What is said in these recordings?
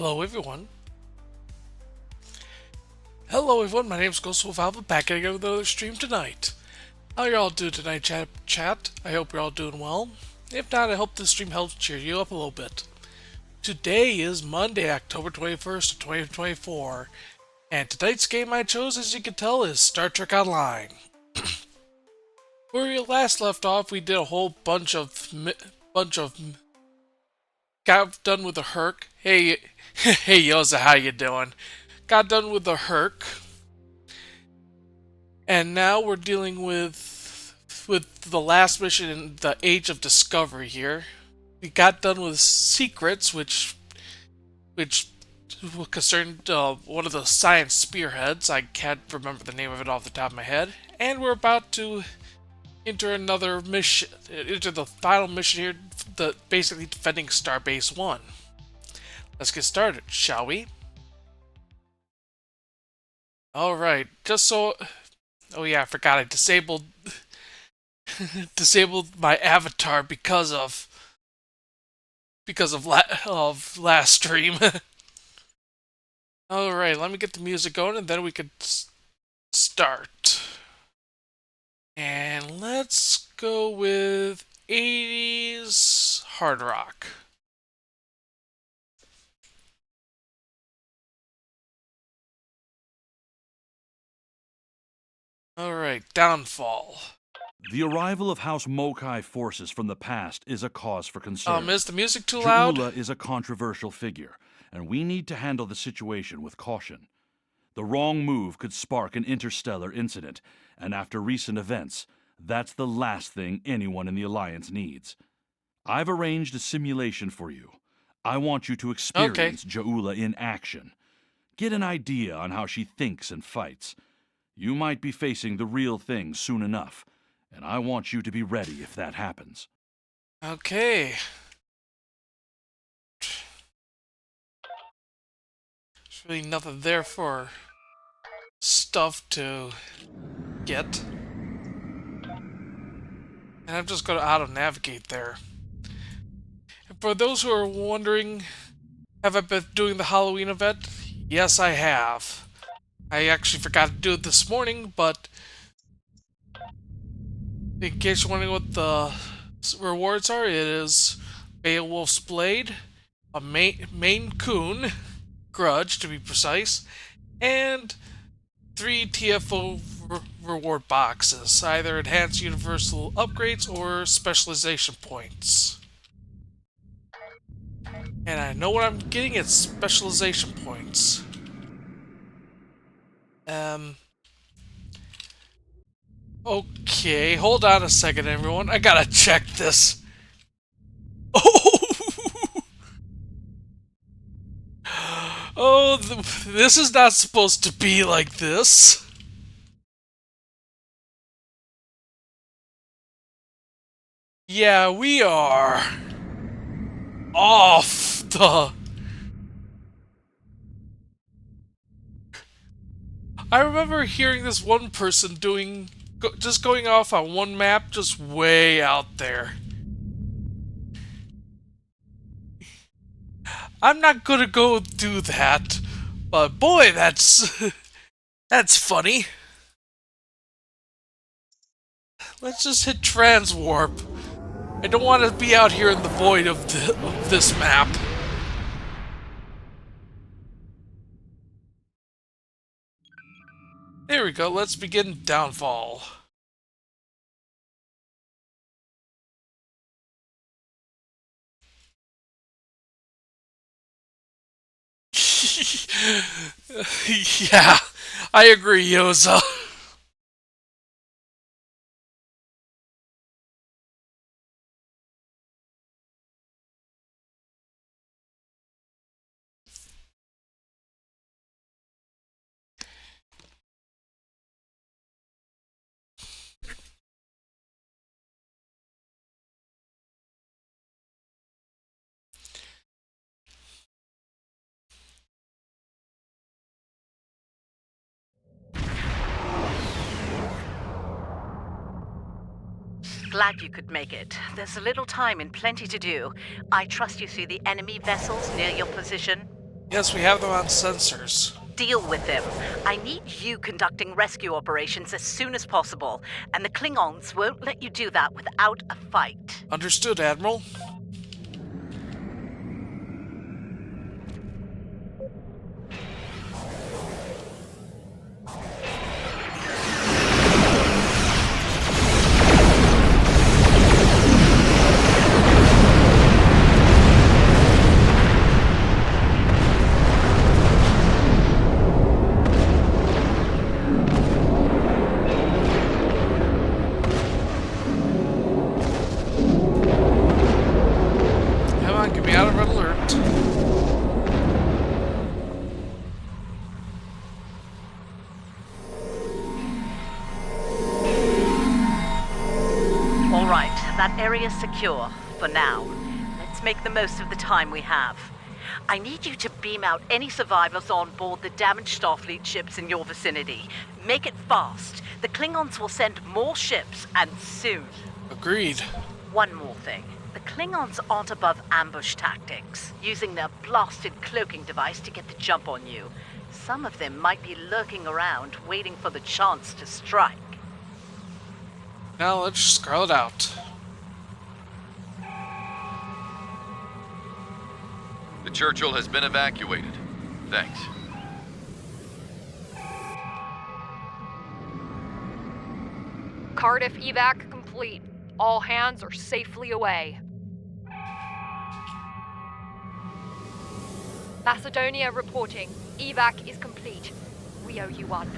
Hello everyone. Hello everyone, my name is Pahvo, back again with another stream tonight. How y'all doing tonight, chat? I hope you're all doing well. If not, I hope this stream helps cheer you up a little bit. Today is Monday, October 21st, 2024, and tonight's game I chose, as you can tell, is Star Trek Online. Where we last left off, we did a whole bunch of got done with the Herc. Hey, hey Yoza, how you doing? Got done with the Herc, and now we're dealing with the last mission in the Age of Discovery here. We got done with secrets, which concerned one of the science spearheads. I can't remember the name of it off the top of my head. And we're about to enter another mission, enter the final mission here, basically defending Starbase 1. Let's get started, shall we? Alright, just so... Oh yeah, I forgot I disabled... disabled my avatar because of last stream. Alright, let me get the music going and then we can start. And let's go with 80s hard rock. Alright, downfall. The arrival of House Mokai forces from the past is a cause for concern. Is the music too loud? Ja'ula is a controversial figure, and we need to handle the situation with caution. The wrong move could spark an interstellar incident, and after recent events, that's the last thing anyone in the Alliance needs. I've arranged a simulation for you. I want you to experience Ja'ula in action. Get an idea on how she thinks and fights. You might be facing the real thing soon enough, and I want you to be ready if that happens. Okay. There's really nothing there for stuff to get. And I'm just going to auto-navigate there. And for those who are wondering, have I been doing the Halloween event? Yes, I have. I actually forgot to do it this morning, but in case you're wondering what the rewards are, it is Beowulf's Blade, a Maine Coon, Grudge to be precise, and 3 TFO reward boxes, either enhanced universal upgrades or specialization points. And I know what I'm getting, it's specialization points. Okay, hold on a second, everyone. I gotta check this. Oh, this is not supposed to be like this. Yeah, we are off the... I remember hearing this one person just going off on one map, just way out there. I'm not gonna go do that, but boy, that's funny. Let's just hit transwarp. I don't want to be out here in the void of this map. There we go, let's begin downfall. Yeah, I agree, Yoza. Glad you could make it. There's a little time and plenty to do. I trust you see the enemy vessels near your position? Yes, we have them on sensors. Deal with them. I need you conducting rescue operations as soon as possible, and the Klingons won't let you do that without a fight. Understood, Admiral. That area's secure, for now. Let's make the most of the time we have. I need you to beam out any survivors on board the damaged Starfleet ships in your vicinity. Make it fast. The Klingons will send more ships, and soon. Agreed. One more thing. The Klingons aren't above ambush tactics, using their blasted cloaking device to get the jump on you. Some of them might be lurking around, waiting for the chance to strike. Now let's scroll it out. The Churchill has been evacuated. Thanks. Cardiff evac complete. All hands are safely away. Macedonia reporting. Evac is complete. We owe you one.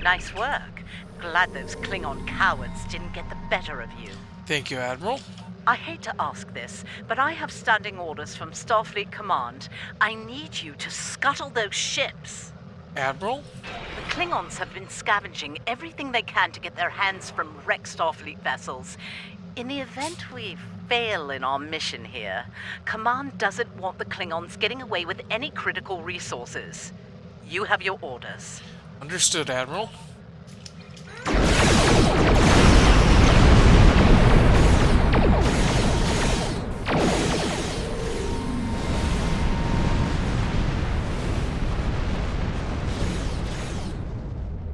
Nice work. Glad those Klingon cowards didn't get the better of you. Thank you, Admiral. I hate to ask this, but I have standing orders from Starfleet Command. I need you to scuttle those ships. Admiral? The Klingons have been scavenging everything they can to get their hands from wrecked Starfleet vessels. In the event we fail in our mission here, Command doesn't want the Klingons getting away with any critical resources. You have your orders. Understood, Admiral.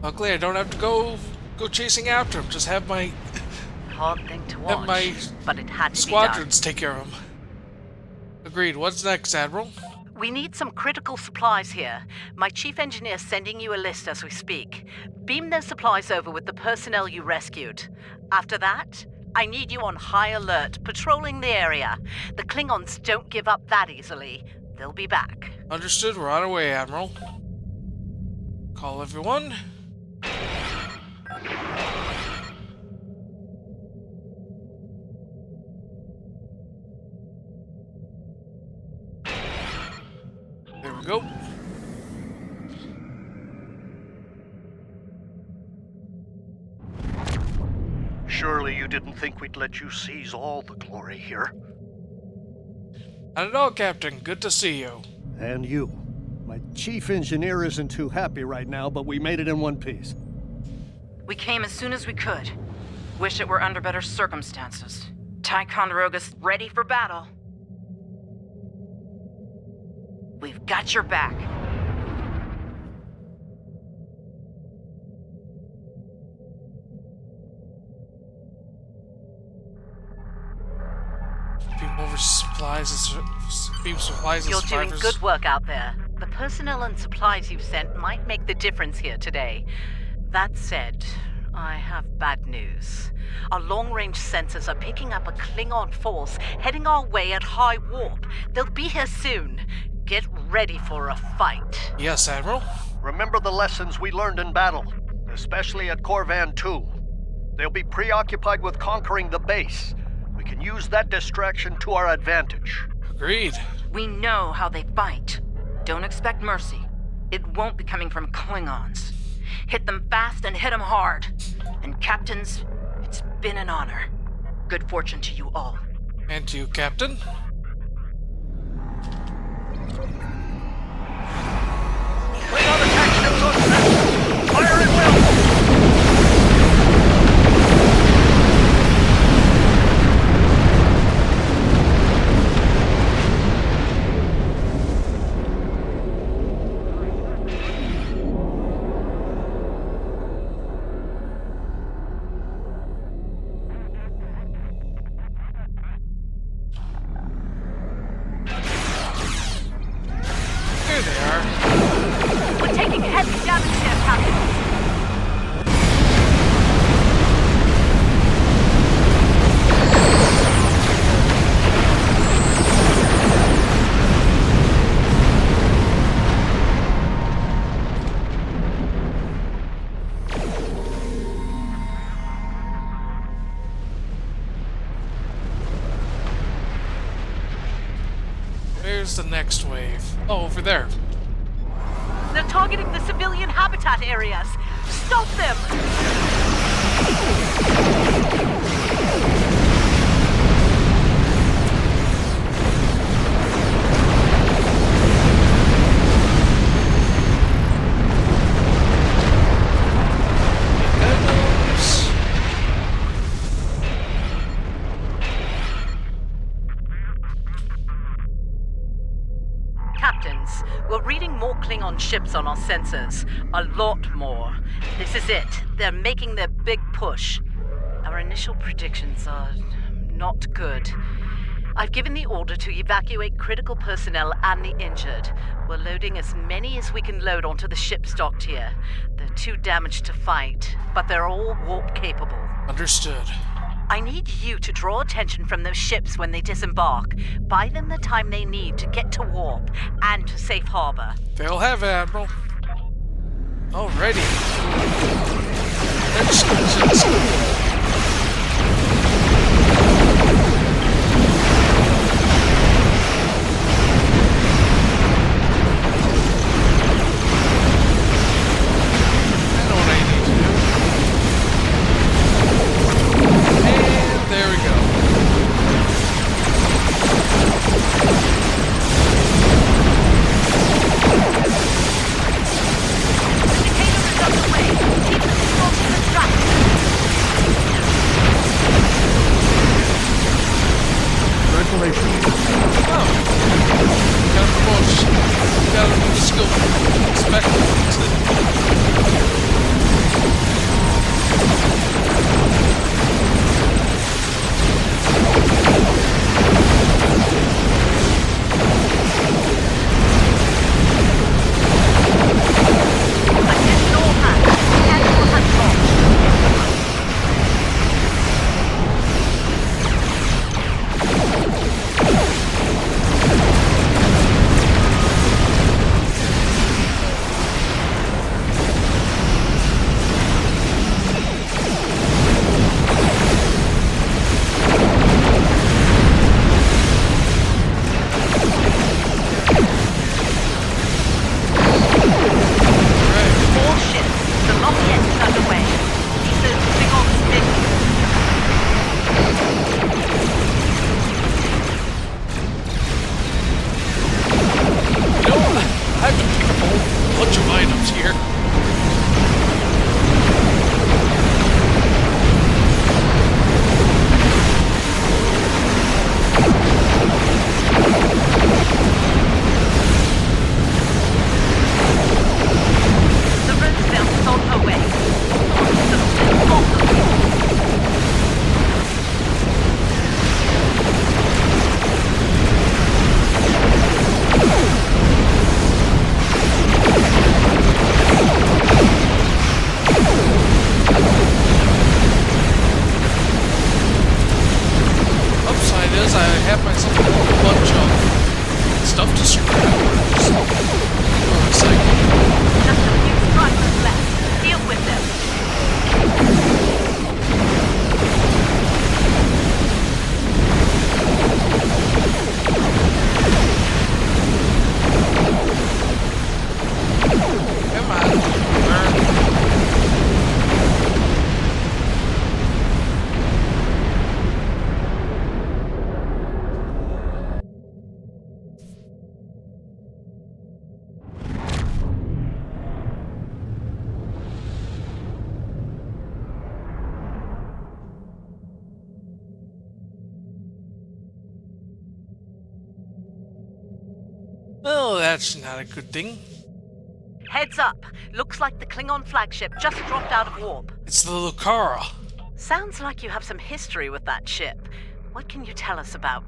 Luckily, I don't have to go chasing after him. Just have my hard thing to watch, but it had to squadrons take care of him. Agreed. What's next, Admiral? We need some critical supplies here. My chief engineer's sending you a list as we speak. Beam those supplies over with the personnel you rescued. After that, I need you on high alert, patrolling the area. The Klingons don't give up that easily. They'll be back. Understood. We're on our way, Admiral. Call everyone. There we go. Surely you didn't think we'd let you seize all the glory here. Not at all, Captain. Good to see you. And you. My chief engineer isn't too happy right now, but we made it in one piece. We came as soon as we could. Wish it were under better circumstances. Ticonderoga's ready for battle. We've got your back. Beam supplies and You're survivors. doing good work out there. The personnel and supplies you've sent might make the difference here today. That said, I have bad news. Our long-range sensors are picking up a Klingon force heading our way at high warp. They'll be here soon. Get ready for a fight. Yes, Admiral. Remember the lessons we learned in battle, especially at Corvan 2. They'll be preoccupied with conquering the base. We can use that distraction to our advantage. Agreed. We know how they fight. Don't expect mercy. It won't be coming from Klingons. Hit them fast and hit them hard. And captains, it's been an honor. Good fortune to you all. And to you, Captain. Klingon attack ships on set! Fire at will! Here they are. We're taking heavy damage here, Captain. Where's the next wave? Oh, over there. They're targeting the civilian habitat areas. Stop them! Captains, we're reading more Klingon ships on our sensors. A lot more. This is it. They're making their big push. Our initial predictions are not good. I've given the order to evacuate critical personnel and the injured. We're loading as many as we can load onto the ships docked here. They're too damaged to fight, but they're all warp capable. Understood. I need you to draw attention from those ships when they disembark. Buy them the time they need to get to warp and to safe harbor. They'll have it, Admiral. Alrighty. Let's go. Indicator is underway. Keep the control to the track. Well, that's not a good thing. Heads up. Looks like the Klingon flagship just dropped out of warp. It's the Lucara. Sounds like you have some history with that ship. What can you tell us about...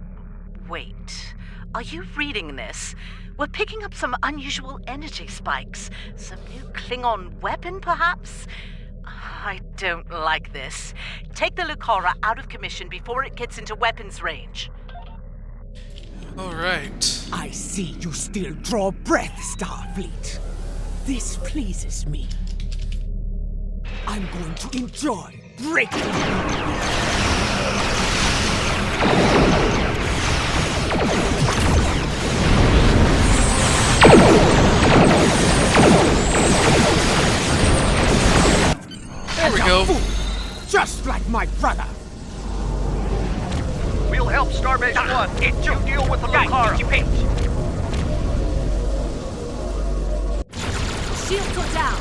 Wait. Are you reading this? We're picking up some unusual energy spikes. Some new Klingon weapon, perhaps? I don't like this. Take the Lucara out of commission before it gets into weapons range. Alright. I see you still draw breath, Starfleet. This pleases me. I'm going to enjoy breaking you. There we go. Fool, just like my brother. We'll help Starbase 1. You deal with the Lucara. Shields are down.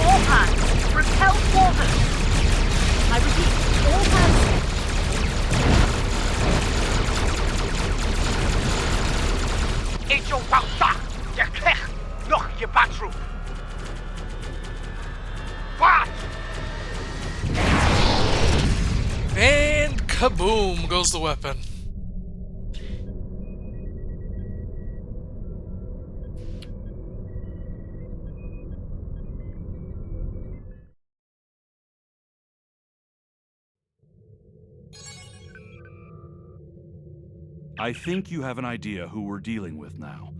All hands, repel quarters. I repeat, all hands. And kaboom goes the weapon. I think you have an idea who we're dealing with now.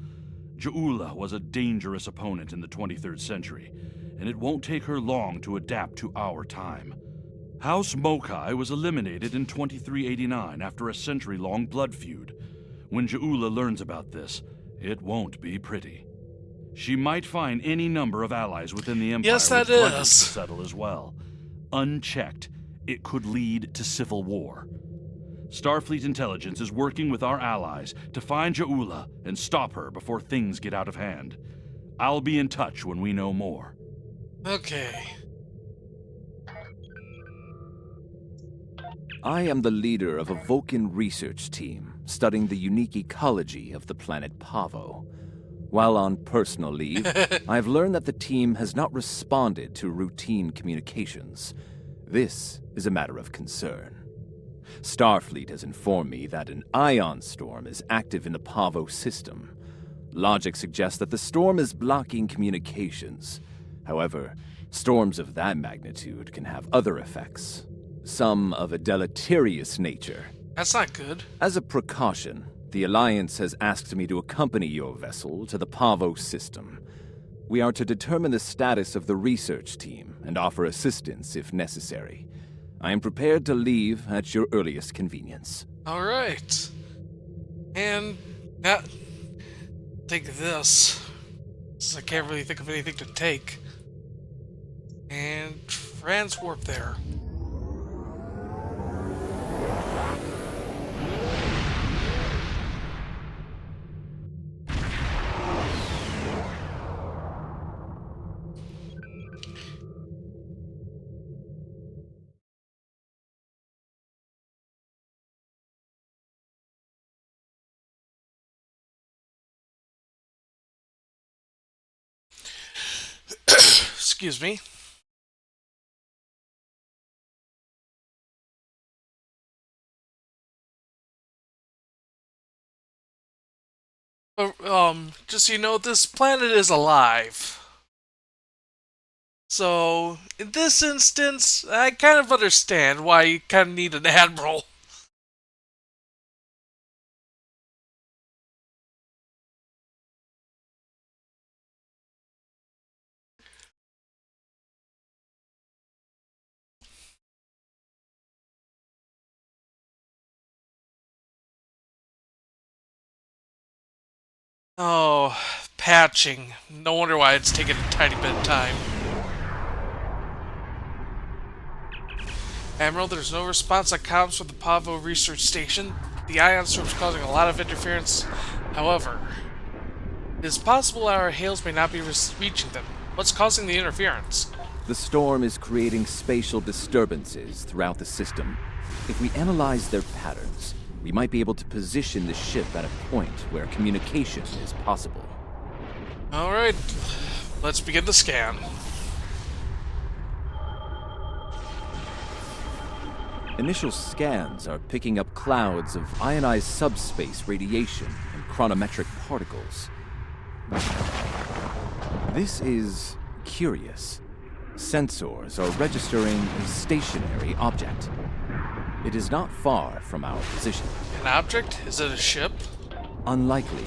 Ja'ula was a dangerous opponent in the 23rd century, and it won't take her long to adapt to our time. House Mokai was eliminated in 2389 after a century-long blood feud. When Ja'ula learns about this, it won't be pretty. She might find any number of allies within the Empire Yes, that with grudges is. to settle as well. Unchecked, it could lead to civil war. Starfleet intelligence is working with our allies to find Ja'ula and stop her before things get out of hand. I'll be in touch when we know more. Okay. I am the leader of a Vulcan research team studying the unique ecology of the planet Pahvo. While on personal leave, I've learned that the team has not responded to routine communications. This is a matter of concern. Starfleet has informed me that an ion storm is active in the Pahvo system. Logic suggests that the storm is blocking communications. However, storms of that magnitude can have other effects, some of a deleterious nature. That's not good. As a precaution, the Alliance has asked me to accompany your vessel to the Pahvo system. We are to determine the status of the research team and offer assistance if necessary. I am prepared to leave at your earliest convenience. Alright. And now, take this. Since I can't really think of anything to take. And transwarp there. Excuse me. Just so you know, this planet is alive. So, in this instance, I kind of understand why you kind of need an admiral. Oh, patching. No wonder why it's taken a tiny bit of time. Admiral, there's no response on comms from the Pahvo research station. The ion storm is causing a lot of interference. However, it is possible our hails may not be reaching them. What's causing the interference? The storm is creating spatial disturbances throughout the system. If we analyze their patterns, we might be able to position the ship at a point where communication is possible. Alright, let's begin the scan. Initial scans are picking up clouds of ionized subspace radiation and chronometric particles. This is curious. Sensors are registering a stationary object. It is not far from our position. An object? Is it a ship? Unlikely.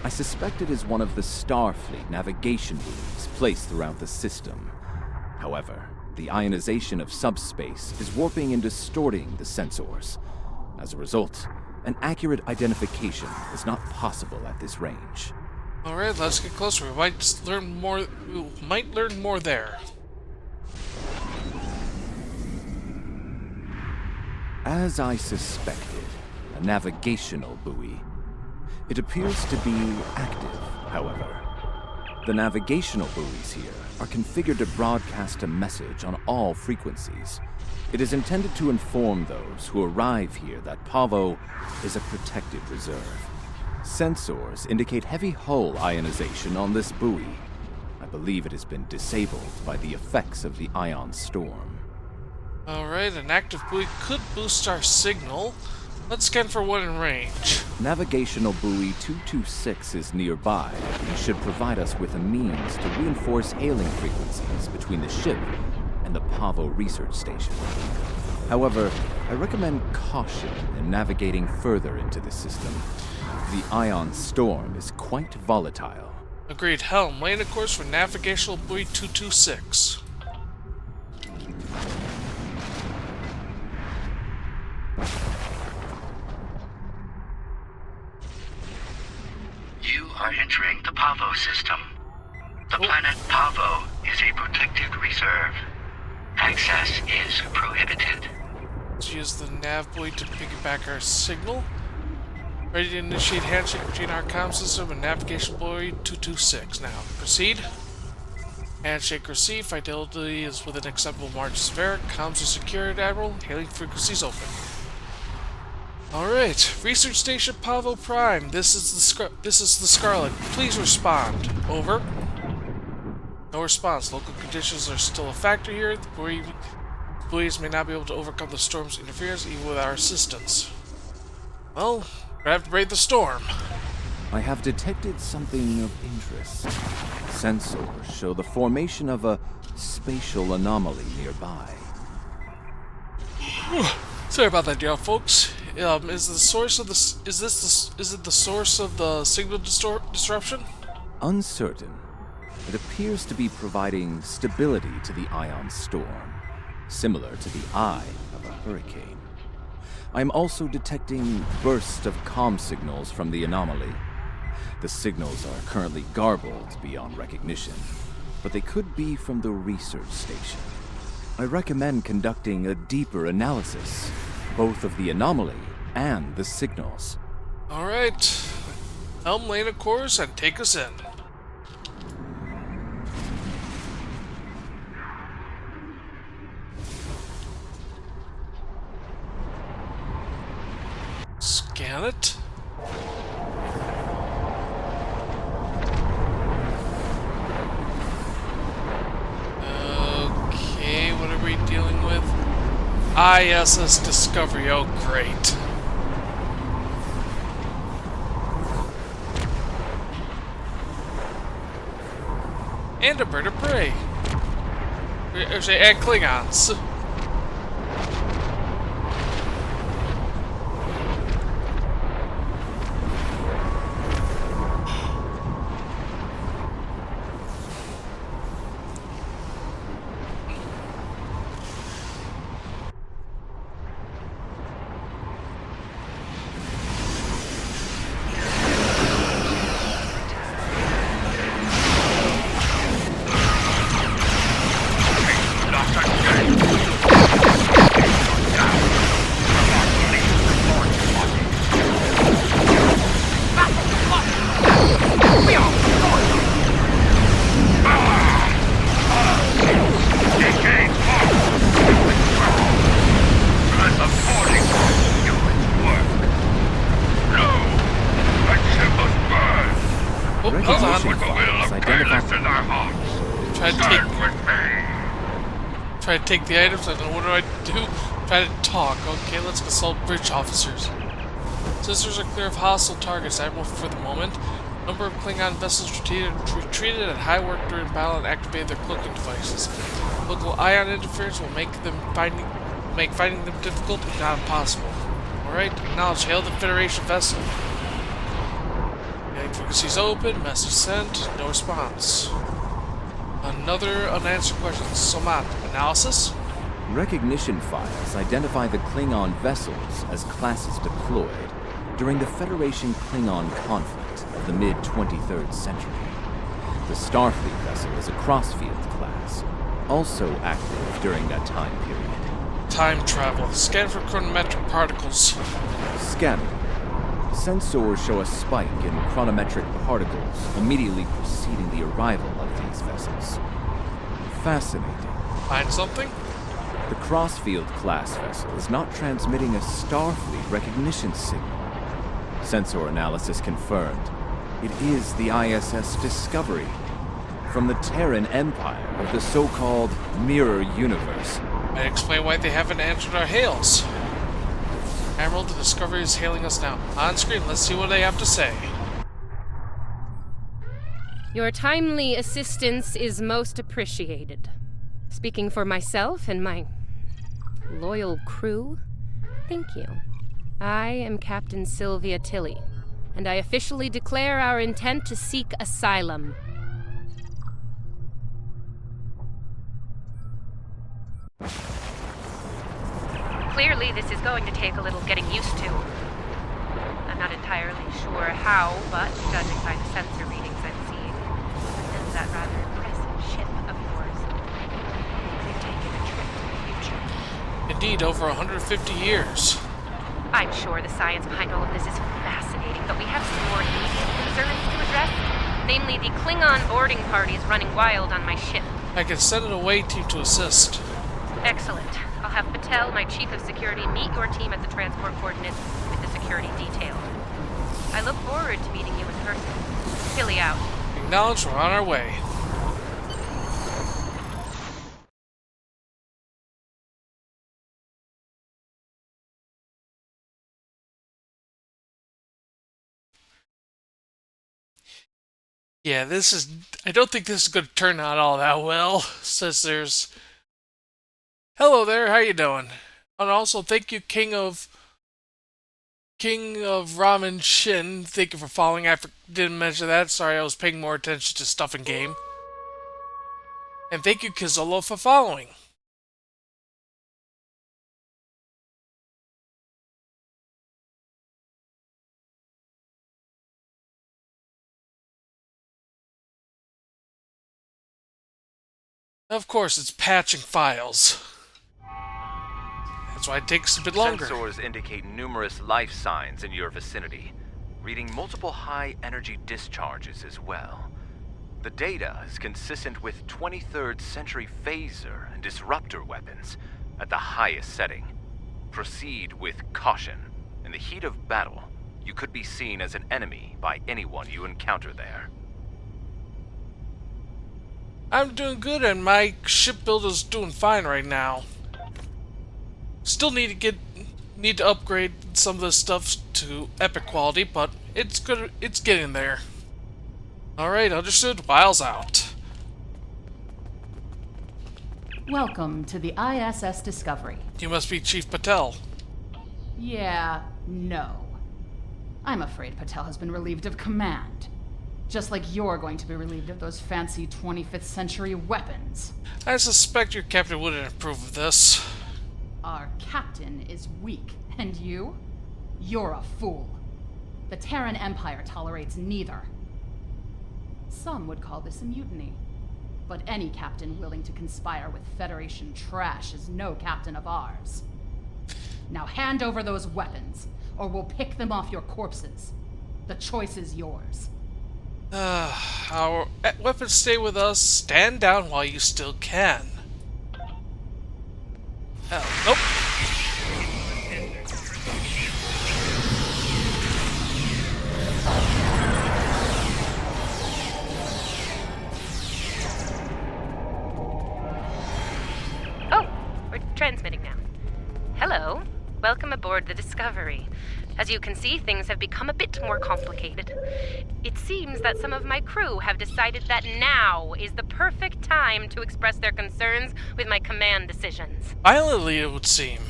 I suspect it is one of the Starfleet navigation buoys placed throughout the system. However, the ionization of subspace is warping and distorting the sensors. As a result, an accurate identification is not possible at this range. Alright, let's get closer. We might learn more there. As I suspected, a navigational buoy. It appears to be active, however. The navigational buoys here are configured to broadcast a message on all frequencies. It is intended to inform those who arrive here that Pahvo is a protected reserve. Sensors indicate heavy hull ionization on this buoy. I believe it has been disabled by the effects of the ion storm. Alright, an active buoy could boost our signal. Let's scan for one in range. Navigational buoy 226 is nearby and should provide us with a means to reinforce hailing frequencies between the ship and the Pahvo research station. However, I recommend caution in navigating further into the system. The ion storm is quite volatile. Agreed. Helm, laying a course for navigational buoy 226. You are entering the Pahvo system. The planet Pahvo is a protected reserve. Access is prohibited. Let's use the nav buoy to piggyback our signal. Ready to initiate handshake between our comm system and navigation buoy 226. Now, proceed. Handshake received. Fidelity is within acceptable margins of error. Comms are secured, Admiral. Hailing frequencies open. Alright, Research Station Pahvo Prime. This is the Scarlet. Please respond. Over. No response. Local conditions are still a factor here. The buoys may not be able to overcome the storm's interference even with our assistance. Well, we have to brave the storm. I have detected something of interest. Sensors show the formation of a spatial anomaly nearby. Sorry about that, dear folks. Is it the source of the signal disruption? Uncertain. It appears to be providing stability to the ion storm, similar to the eye of a hurricane. I am also detecting bursts of comm signals from the anomaly. The signals are currently garbled beyond recognition, but they could be from the research station. I recommend conducting a deeper analysis, both of the anomaly and the signals. Alright. Helm, lane a course and take us in. Scan it. Okay, what are we dealing with? ISS Discovery, oh great. And a bird of prey. And Klingons. Try to take the items. I don't know, what do I do? Try to talk. Okay, let's consult bridge officers. Sisters are clear of hostile targets, Admiral, for the moment. Number of Klingon vessels retreated at high work during battle and activated their cloaking devices. Local ion interference will make finding them difficult, if not impossible. Alright, acknowledge. Hail the Federation vessel. Getting frequencies open, message sent, no response. Another unanswered question. Somat, analysis? Recognition files identify the Klingon vessels as classes deployed during the Federation Klingon conflict of the mid-23rd century. The Starfleet vessel is a crossfield class, also active during that time period. Time travel. Scan for chronometric particles. Scanning. Sensors show a spike in chronometric particles immediately preceding the arrival of these vessels. Fascinating. Find something? The Crossfield class vessel is not transmitting a Starfleet recognition signal. Sensor analysis confirmed. It is the ISS Discovery from the Terran Empire of the so-called Mirror Universe. Might explain why they haven't answered our hails. Admiral, the Discovery is hailing us now. On screen, let's see what they have to say. Your timely assistance is most appreciated. Speaking for myself and my loyal crew, thank you. I am Captain Sylvia Tilly, and I officially declare our intent to seek asylum. Clearly, this is going to take a little getting used to. I'm not entirely sure how, but judging by the sensor readings I'm seeing, and that rather impressive ship of yours, they've taken a trip to the future. Indeed, over 150 years. I'm sure the science behind all of this is fascinating, but we have some more immediate concerns to address. Namely, the Klingon boarding parties running wild on my ship. I can send an away team to assist. Excellent. I'll have Patel, my chief of security, meet your team at the transport coordinates with the security detail. I look forward to meeting you in person. Tilly out. Acknowledge, we're on our way. Yeah, I don't think this is going to turn out all that well, says there's... Hello there, how you doing? And also, thank you, King of Ramen Shin. Thank you for following. I didn't mention that. Sorry, I was paying more attention to stuff in game. And thank you, Kizolo, for following. Of course, it's patching files. That's why it takes a bit longer. Sensors indicate numerous life signs in your vicinity, reading multiple high-energy discharges as well. The data is consistent with 23rd century phaser and disruptor weapons at the highest setting. Proceed with caution. In the heat of battle, you could be seen as an enemy by anyone you encounter there. I'm doing good, and my shipbuilder's doing fine right now. Still need to upgrade some of this stuff to epic quality, but it's good. It's getting there. All right, understood. Wiles out. Welcome to the ISS Discovery. You must be Chief Patel. Yeah, no. I'm afraid Patel has been relieved of command. Just like you're going to be relieved of those fancy 25th century weapons. I suspect your captain wouldn't approve of this. Our captain is weak, and you? You're a fool. The Terran Empire tolerates neither. Some would call this a mutiny. But any captain willing to conspire with Federation trash is no captain of ours. Now hand over those weapons, or we'll pick them off your corpses. The choice is yours. Our weapons stay with us. Stand down while you still can. Nope. Transmitting now. Hello. Welcome aboard the Discovery. As you can see, things have become a bit more complicated. It seems that some of my crew have decided that now is the perfect time to express their concerns with my command decisions. Violently, it would seem.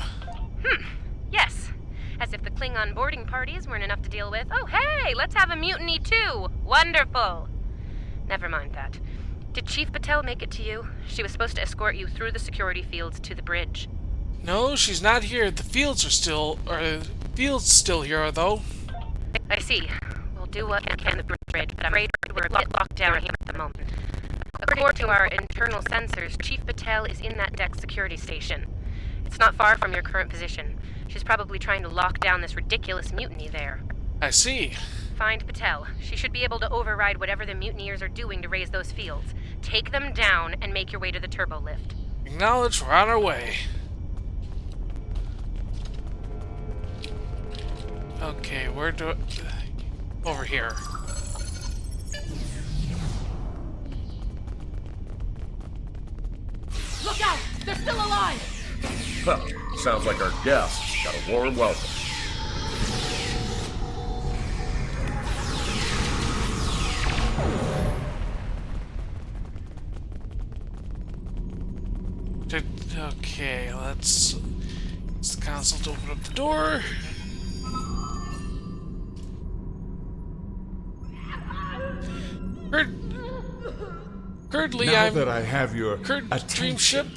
Yes. As if the Klingon boarding parties weren't enough to deal with. Oh, hey, let's have a mutiny too. Wonderful. Never mind that. Did Chief Patel make it to you? She was supposed to escort you through the security fields to the bridge. No, she's not here. The fields still here, though. I see. We'll do what we can at the bridge, but I'm afraid we're a bit locked down here at the moment. According to our internal sensors, Chief Patel is in that deck security station. It's not far from your current position. She's probably trying to lock down this ridiculous mutiny there. I see. Find Patel. She should be able to override whatever the mutineers are doing to raise those fields. Take them down and make your way to the turbo lift. Acknowledge, we're on our way. Okay, where do... Over here. Look out! They're still alive! Huh. Sounds like our guests got a warm welcome. Okay, let's use the console to open up the door. Currently, now that I have your dream ship.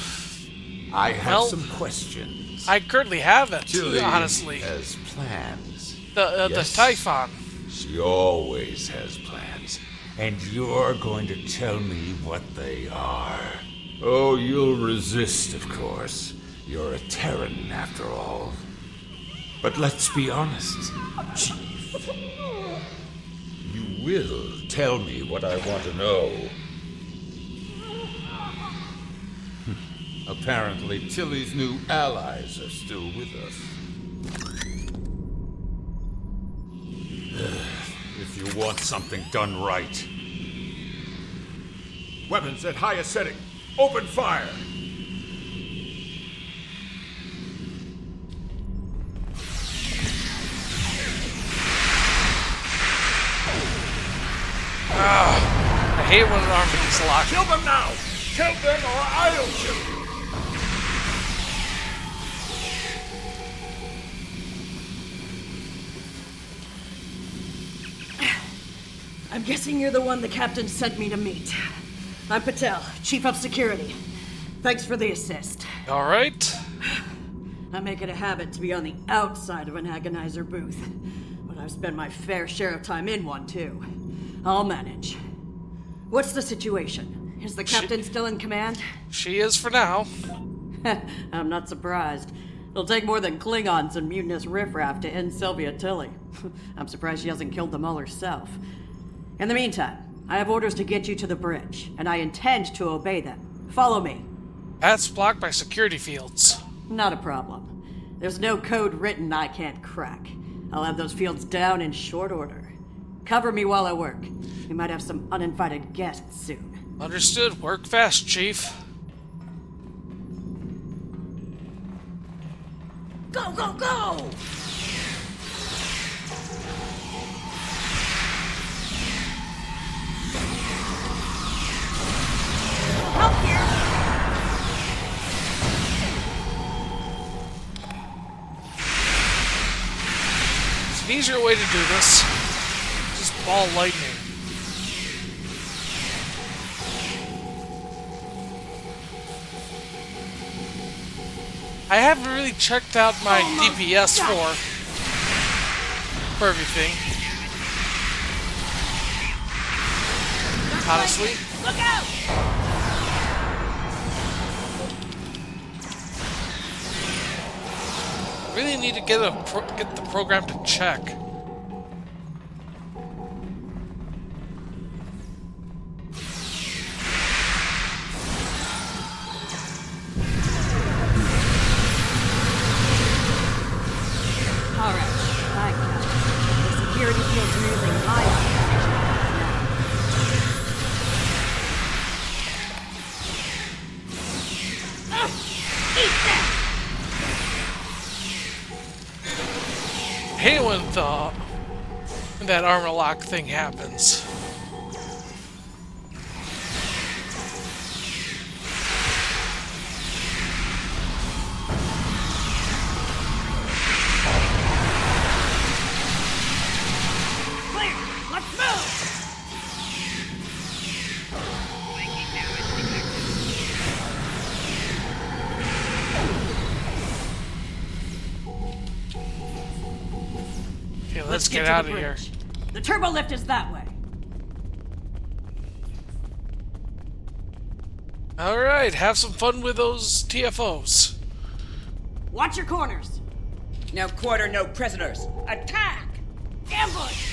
I have Well, some questions. I currently have it, Tilly honestly. has plans. The Typhon. She always has plans. And you're going to tell me what they are. Oh, you'll resist, of course. You're a Terran, after all. But let's be honest, Chief. You will tell me what I want to know. Apparently, Tilly's new allies are still with us. If you want something done right. Weapons at highest setting. Open fire! I hate when an arm gets locked. Kill them now! Kill them or I'll kill you! I'm guessing you're the one the captain sent me to meet. I'm Patel, Chief of Security. Thanks for the assist. All right. I make it a habit to be on the outside of an agonizer booth, but I've spent my fair share of time in one, too. I'll manage. What's the situation? Is the captain still in command? She is for now. I'm not surprised. It'll take more than Klingons and mutinous riffraff to end Sylvia Tilly. I'm surprised she hasn't killed them all herself. In the meantime, I have orders to get you to the bridge, and I intend to obey them. Follow me. That's blocked by security fields. Not a problem. There's no code written I can't crack. I'll have those fields down in short order. Cover me while I work. We might have some uninvited guests soon. Understood. Work fast, Chief. Go, go, go! Help here! There's an easier way to do this. Just ball lightning. I haven't really checked out my DPS for everything. Honestly. Look out! Really need to get the program to check. Alright, I got it. The security field's moving high. Eat that! hate when that armor lock thing happens. Clear! Let's move! Okay, let's get out of here. The turbo lift is that way. Alright, have some fun with those TFOs. Watch your corners. No quarter, no prisoners. Attack! Ambush!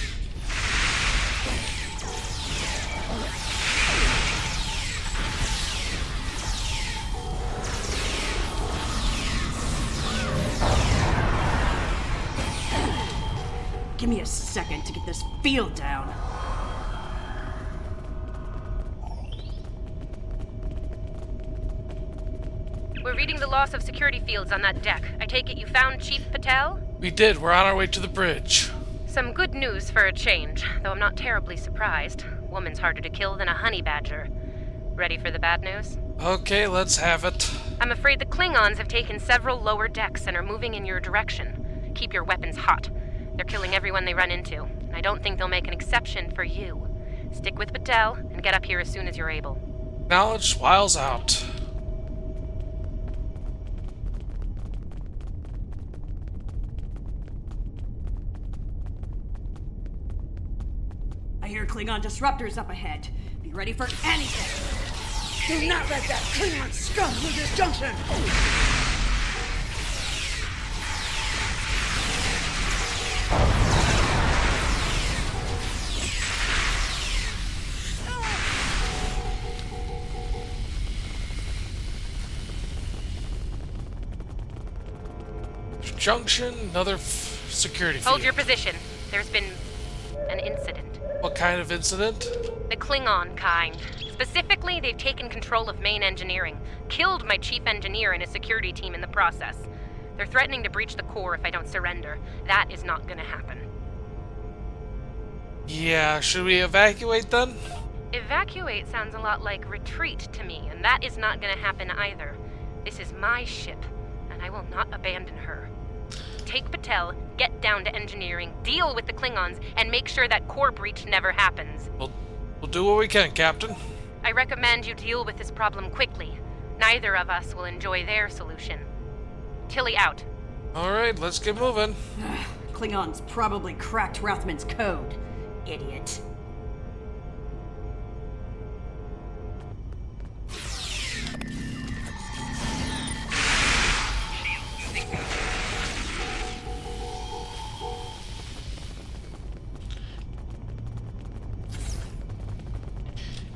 Give me a second to get this field down. We're reading the loss of security fields on that deck. I take it you found Chief Patel? We did. We're on our way to the bridge. Some good news for a change, though I'm not terribly surprised. Woman's harder to kill than a honey badger. Ready for the bad news? Okay, let's have it. I'm afraid the Klingons have taken several lower decks and are moving in your direction. Keep your weapons hot. They're killing everyone they run into, and I don't think they'll make an exception for you. Stick with Patel and get up here as soon as you're able. Knowledge wiles out. I hear Klingon disruptors up ahead. Be ready for anything. Do not let that Klingon scum through this junction! Junction, another security field. Hold your position. There's been an incident. What kind of incident? The Klingon kind. Specifically, they've taken control of main engineering, killed my chief engineer and his security team in the process. They're threatening to breach the core if I don't surrender. That is not gonna happen. Yeah, should we evacuate then? Evacuate sounds a lot like retreat to me, and that is not gonna happen either. This is my ship, and I will not abandon her. Take Patel, get down to engineering, deal with the Klingons, and make sure that core breach never happens. We'll do what we can, Captain. I recommend you deal with this problem quickly. Neither of us will enjoy their solution. Tilly out. Alright, let's get moving. Klingons probably cracked Rathman's code. Idiot.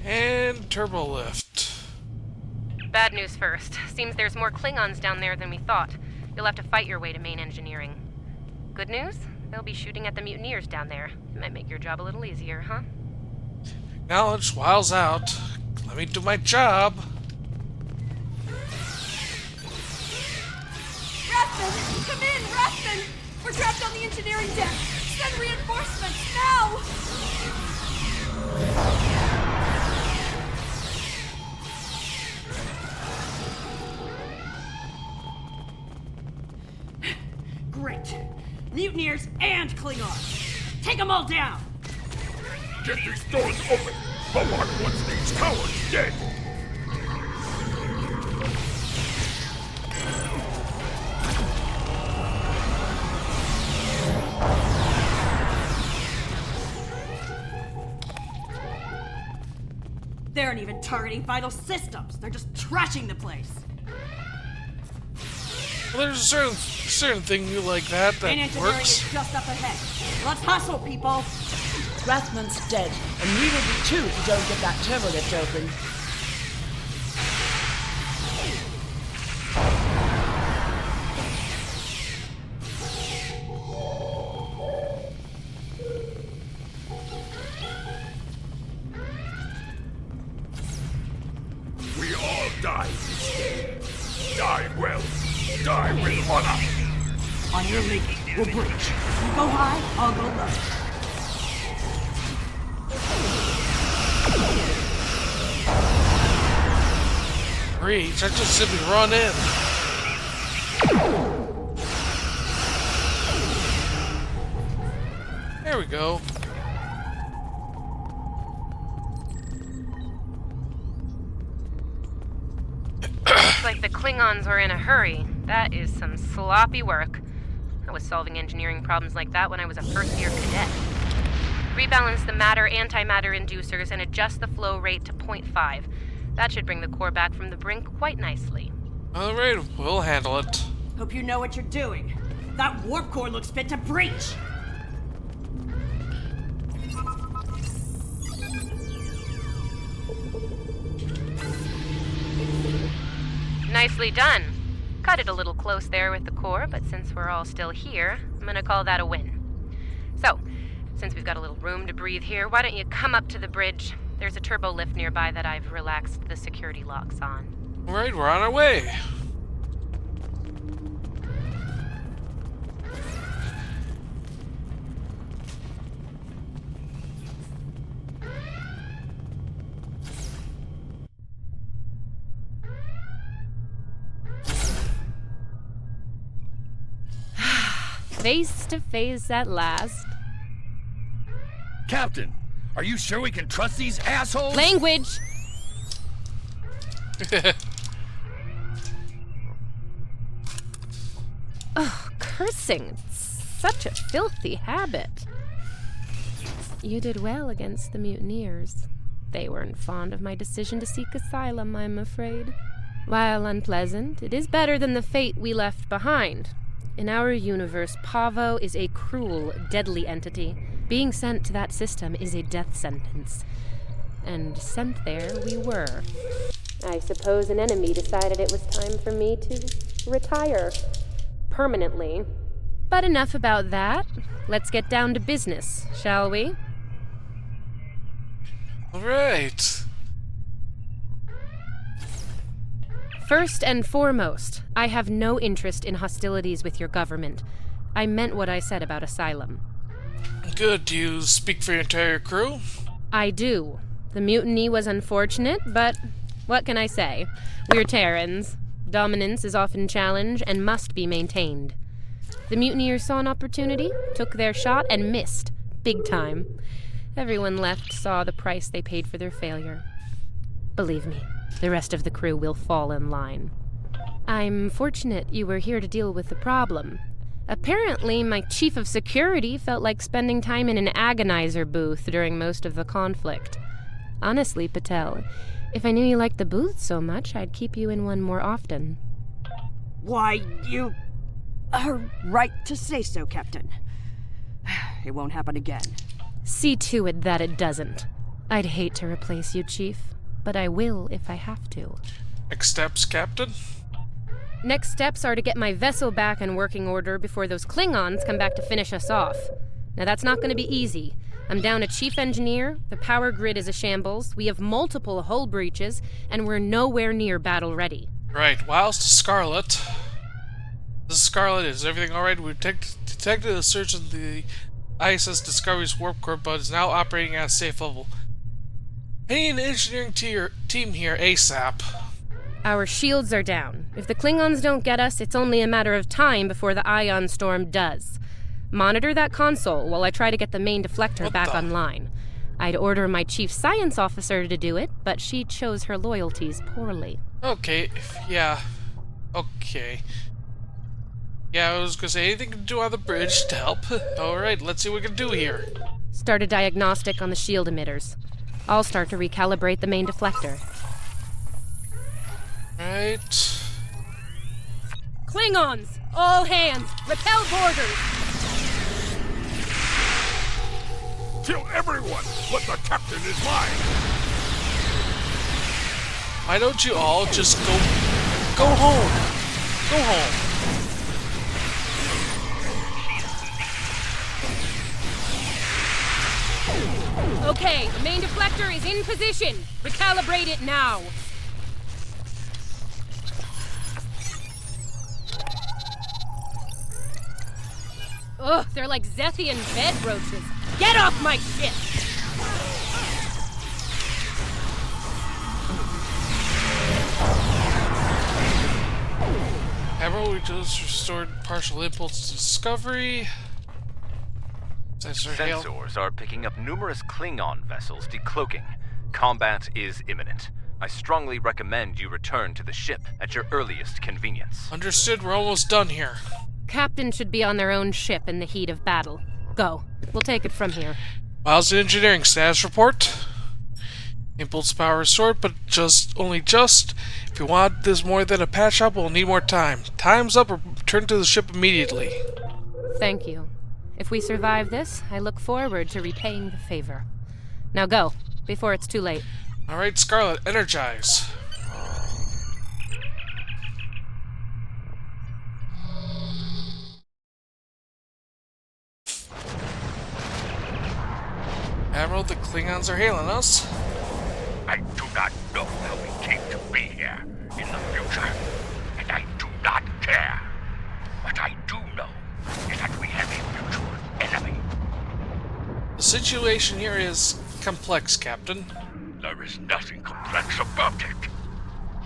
And turbo lift. Bad news first. Seems there's more Klingons down there than we thought. You'll have to fight your way to main engineering. Good news? They'll be shooting at the mutineers down there. It might make your job a little easier, huh? Knowledge wiles out. Let me do my job. Rathman! Come in, Rathman! We're trapped on the engineering deck! Send reinforcements, now! Great. Mutineers and Klingons. Take them all down! Get these doors open! Bombard wants these cowards dead! They aren't even targeting vital systems. They're just trashing the place. Well, there's a certain thing you like that Main engineering works. is just up ahead. Let's hustle, people! Rathman's dead, and we will be too if you don't get that turbo lift open. We all die this day. Die well. Die with honor. On your lead. We'll breach. You go high, I'll go low. Breach? I just simply run in. There we go. Looks like the Klingons were in a hurry. That is some sloppy work. I was solving engineering problems like that when I was a first-year cadet. Rebalance the matter-antimatter inducers and adjust the flow rate to 0.5. That should bring the core back from the brink quite nicely. Alright, we'll handle it. Hope you know what you're doing. That warp core looks fit to breach. Nicely done. Cut it a little close there with the core, but since we're all still here, I'm gonna call that a win. So, since we've got a little room to breathe here, why don't you come up to the bridge? There's a turbo lift nearby that I've relaxed the security locks on. Alright, we're on our way. Face to face at last. Captain, are you sure we can trust these assholes? Language! Oh, cursing. It's such a filthy habit. You did well against the mutineers. They weren't fond of my decision to seek asylum, I'm afraid. While unpleasant, it is better than the fate we left behind. In our universe, Pahvo is a cruel, deadly entity. Being sent to that system is a death sentence. And sent there we were. I suppose an enemy decided it was time for me to retire. Permanently. But enough about that. Let's get down to business, shall we? Alright. First and foremost, I have no interest in hostilities with your government. I meant what I said about asylum. Good. Do you speak for your entire crew? I do. The mutiny was unfortunate, but what can I say? We're Terrans. Dominance is often challenged and must be maintained. The mutineers saw an opportunity, took their shot, and missed. Big time. Everyone left saw the price they paid for their failure. Believe me, the rest of the crew will fall in line. I'm fortunate you were here to deal with the problem. Apparently, my chief of security felt like spending time in an agonizer booth during most of the conflict. Honestly, Patel, if I knew you liked the booth so much, I'd keep you in one more often. Why, you are right to say so, Captain. It won't happen again. See to it that it doesn't. I'd hate to replace you, Chief, but I will if I have to. Next steps, Captain? Next steps are to get my vessel back in working order before those Klingons come back to finish us off. Now that's not going to be easy. I'm down a chief engineer, the power grid is a shambles, we have multiple hull breaches, and we're nowhere near battle ready. Right, whilst Scarlet... This is Scarlet, is everything alright? We detected a surge in the ISS Discovery's warp core, but is now operating at a safe level. I need an engineering team here ASAP. Our shields are down. If the Klingons don't get us, it's only a matter of time before the ion storm does. Monitor that console while I try to get the main deflector back online. I'd order my chief science officer to do it, but she chose her loyalties poorly. Okay, yeah. Okay. Yeah, I was gonna say anything to do on the bridge to help. Alright, let's see what we can do here. Start a diagnostic on the shield emitters. I'll start to recalibrate the main deflector. Right. Klingons! All hands! Repel boarders! Kill everyone, but the captain is mine! Why don't you all just go home? Go home. Okay, the main deflector is in position. Recalibrate it now. Ugh, they're like Zethian bed roaches. Get off my ship! Admiral, we just restored partial impulse to Discovery. Sensors are picking up numerous Klingon vessels decloaking. Combat is imminent. I strongly recommend you return to the ship at your earliest convenience. Understood, we're almost done here. Captain should be on their own ship in the heat of battle. Go. We'll take it from here. Miles to engineering status report. Impulse power restored, but only just. If you want this more than a patch up, we'll need more time. Time's up, return to the ship immediately. Thank you. If we survive this, I look forward to repaying the favor. Now go, before it's too late. Alright, Scarlet, energize. Admiral, the Klingons are hailing us. I do not know how we came to be here in the future, and I do not care. What I do know is that we have a mutual enemy. The situation here is complex, Captain. There is nothing complex about it.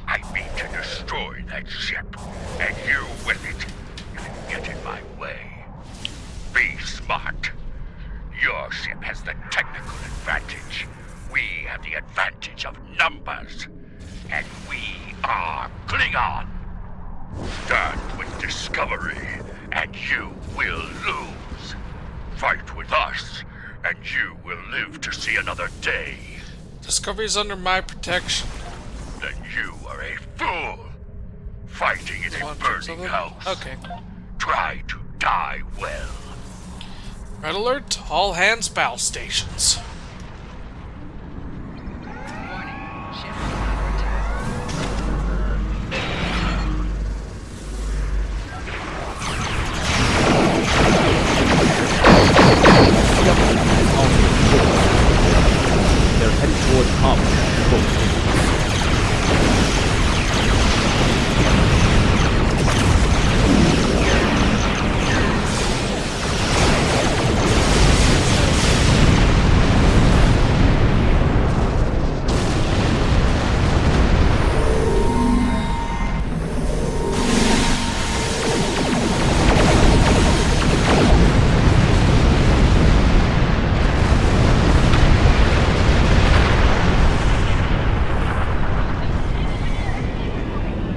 I mean to destroy that ship, and you with it, if you get in my way. Be smart. Your ship has the technical advantage. We have the advantage of numbers. And we are Klingon. Start with Discovery, and you will lose. Fight with us, and you will live to see another day. Discovery's under my protection. Then you are a fool. Fighting in a burning house. Okay. Try to die well. Red alert, all hands bow stations. They're headed toward Pahvo.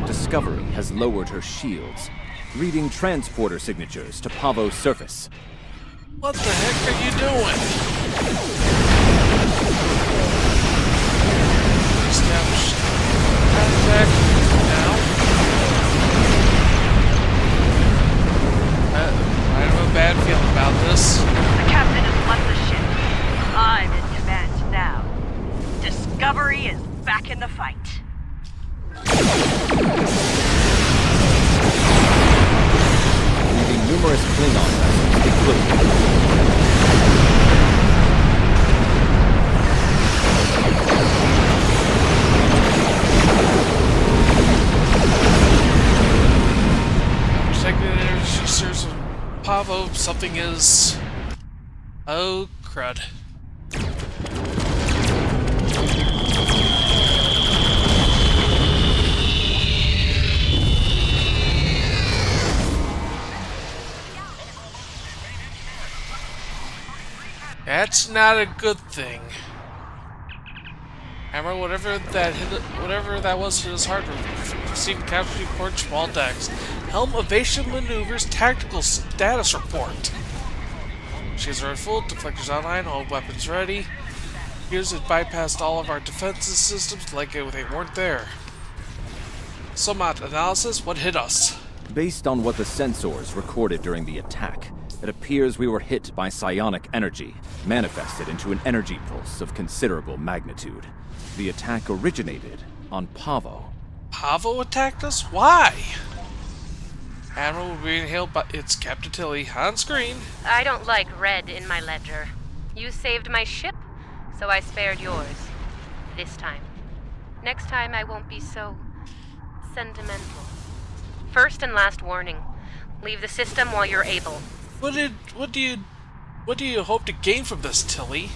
Discovery has lowered her shields, reading transporter signatures to Pahvo's surface. What the heck are you doing? Establish contact now. I have a bad feeling about this. The captain has left the ship. I'm in command now. Discovery is back in the fight. Leaving numerous Klingon vessels decloaked. Protected energy source of Pahvo, something is... Oh, crud. That's not a good thing. Hammer, whatever that was, hit his heart. Receiving casualty reports from all decks. Helm evasive maneuvers. Tactical status report. Shields are full. Deflectors online. All weapons ready. Here's it bypassed all of our defenses systems like they weren't there. SOMAT analysis. What hit us? Based on what the sensors recorded during the attack, it appears we were hit by psionic energy, manifested into an energy pulse of considerable magnitude. The attack originated on Pahvo. Pahvo attacked us? Why? Admiral will be hailed by its Captain Tilly on screen. I don't like red in my ledger. You saved my ship, so I spared yours. This time. Next time I won't be so sentimental. First and last warning. Leave the system while you're able. What do you hope to gain from this, Tilly?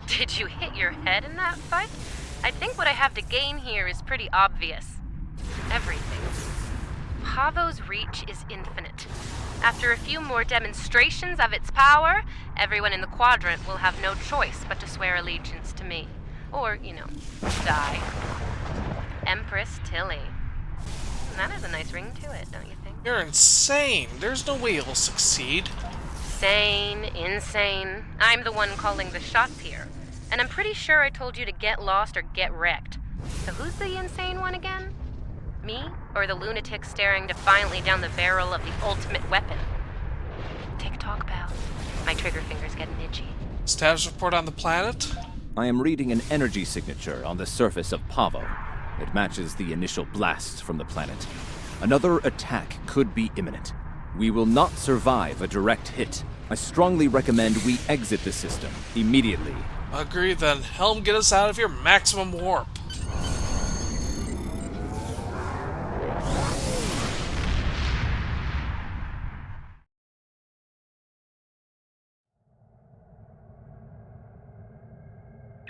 Did you hit your head in that fight? I think what I have to gain here is pretty obvious. Everything. Pahvo's reach is infinite. After a few more demonstrations of its power, everyone in the quadrant will have no choice but to swear allegiance to me. Or, die. Empress Tilly. That has a nice ring to it, don't you think? You're insane. There's no way you'll succeed. Sane, insane. I'm the one calling the shots here. And I'm pretty sure I told you to get lost or get wrecked. So who's the insane one again? Me? Or the lunatic staring defiantly down the barrel of the ultimate weapon? Tick-tock, pal. My trigger finger's getting itchy. Status report on the planet? I am reading an energy signature on the surface of Pahvo. It matches the initial blast from the planet. Another attack could be imminent. We will not survive a direct hit. I strongly recommend we exit the system immediately. Agree then. Helm, get us out of here. Maximum warp.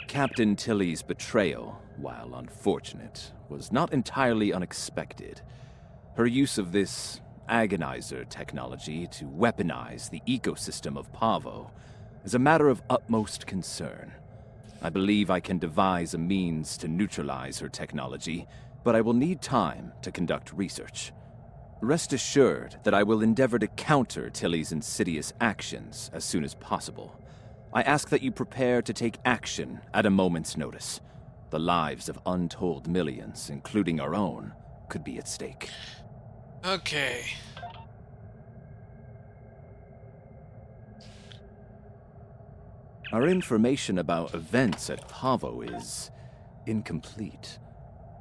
Captain Tilly's betrayal, while unfortunate, was not entirely unexpected. Her use of this agonizer technology to weaponize the ecosystem of Pahvo is a matter of utmost concern. I believe I can devise a means to neutralize her technology, but I will need time to conduct research. Rest assured that I will endeavor to counter Tilly's insidious actions as soon as possible. I ask that you prepare to take action at a moment's notice. The lives of untold millions, including our own, could be at stake. Okay. Our information about events at Pahvo is incomplete,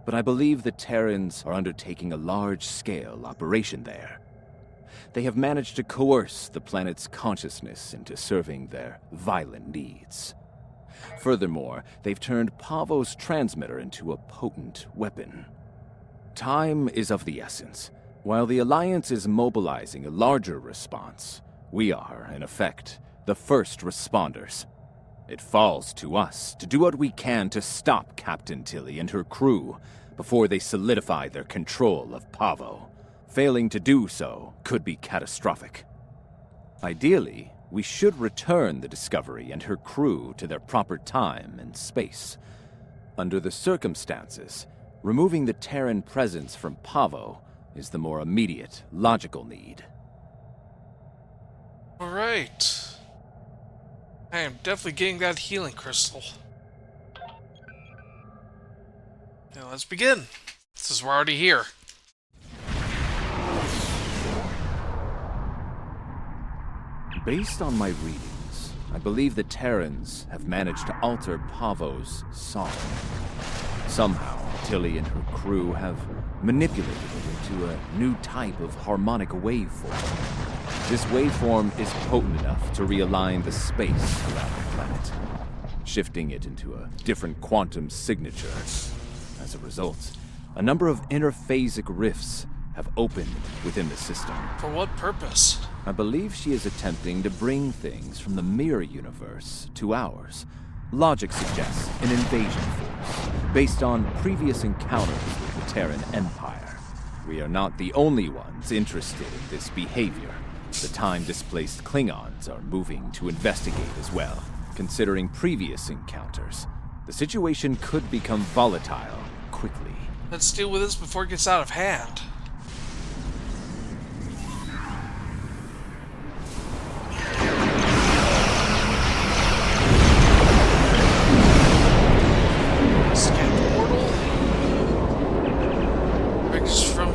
but I believe the Terrans are undertaking a large-scale operation there. They have managed to coerce the planet's consciousness into serving their violent needs. Furthermore, they've turned Pahvo's transmitter into a potent weapon. Time is of the essence. While the Alliance is mobilizing a larger response, we are, in effect, the first responders. It falls to us to do what we can to stop Captain Tilly and her crew before they solidify their control of Pahvo. Failing to do so could be catastrophic. Ideally, we should return the Discovery and her crew to their proper time and space. Under the circumstances, removing the Terran presence from Pahvo is the more immediate, logical need. Alright. I am definitely getting that healing crystal. Now let's begin. Since we're already here. Based on my readings, I believe the Terrans have managed to alter Pahvo's song. Somehow, Tilly and her crew have manipulated it into a new type of harmonic waveform. This waveform is potent enough to realign the space around the planet, shifting it into a different quantum signature. As a result, a number of interphasic rifts have opened within the system. For what purpose? I believe she is attempting to bring things from the mirror universe to ours. Logic suggests an invasion force, based on previous encounters with the Terran Empire. We are not the only ones interested in this behavior. The time-displaced Klingons are moving to investigate as well. Considering previous encounters, the situation could become volatile quickly. Let's deal with this before it gets out of hand.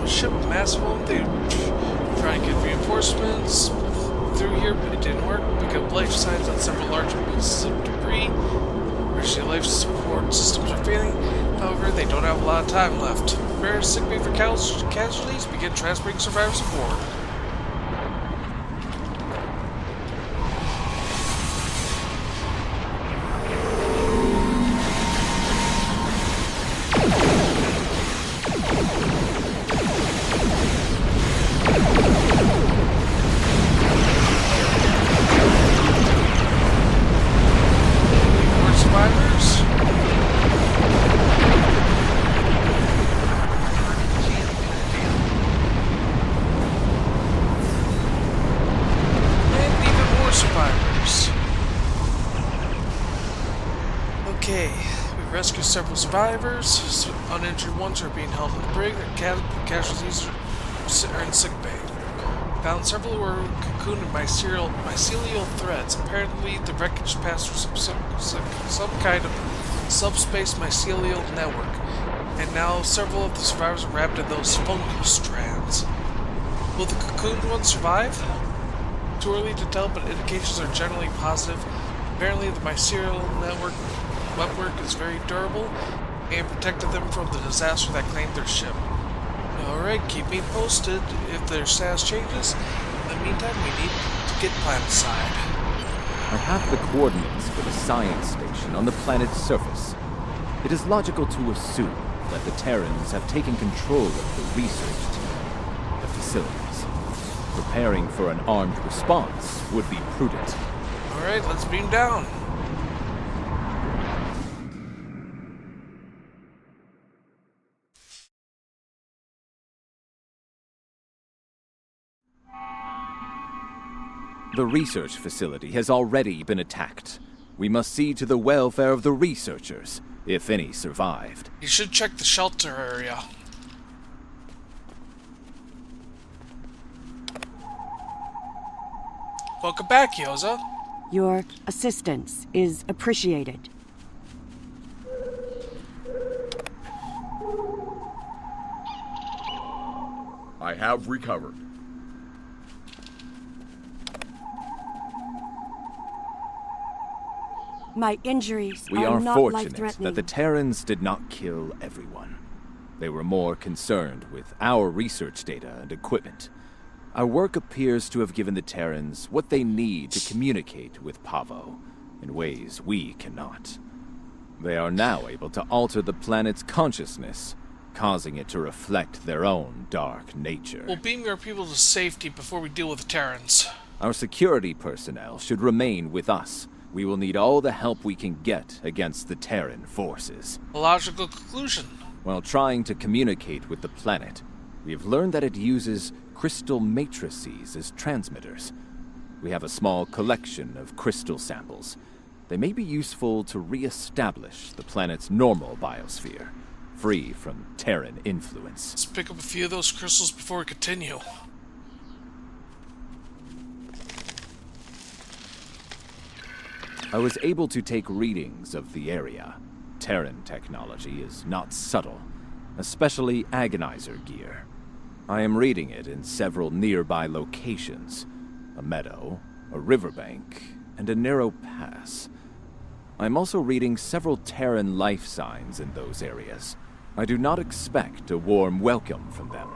Ship of massive home. They try to get reinforcements through here, but it didn't work. Pick up life signs on several larger pieces of debris. Actually, life support systems are failing. However, they don't have a lot of time left. Prepare sick bay for casualties. Begin transporting survivors aboard. Rescue several survivors. Uninjured ones are being held in the brig. Casualties are in sickbay. Found several who were cocooned in mycelial threads. Apparently, the wreckage passed through some kind of subspace mycelial network, and now several of the survivors are wrapped in those fungus strands. Will the cocooned ones survive? Too early to tell, but indications are generally positive. Apparently, the mycelial webwork is very durable and protected them from the disaster that claimed their ship. Alright, keep me posted if their status changes. In the meantime, we need to get planetside. I have the coordinates for the science station on the planet's surface. It is logical to assume that the Terrans have taken control of the research team, the facilities. Preparing for an armed response would be prudent. Alright, let's beam down. The research facility has already been attacked. We must see to the welfare of the researchers, if any survived. You should check the shelter area. Welcome back, Yoza. Your assistance is appreciated. I have recovered. My injuries We are are not fortunate life-threatening. that the Terrans did not kill everyone. They were more concerned with our research data and equipment. Our work appears to have given the Terrans what they need to communicate with Pahvo in ways we cannot. They are now able to alter the planet's consciousness, causing it to reflect their own dark nature. We'll beam your people to safety before we deal with the Terrans. Our security personnel should remain with us. We will need all the help we can get against the Terran forces. A logical conclusion. While trying to communicate with the planet, we have learned that it uses crystal matrices as transmitters. We have a small collection of crystal samples. They may be useful to re-establish the planet's normal biosphere, free from Terran influence. Let's pick up a few of those crystals before we continue. I was able to take readings of the area. Terran technology is not subtle, especially agonizer gear. I am reading it in several nearby locations. A meadow, a riverbank, and a narrow pass. I'm also reading several Terran life signs in those areas. I do not expect a warm welcome from them.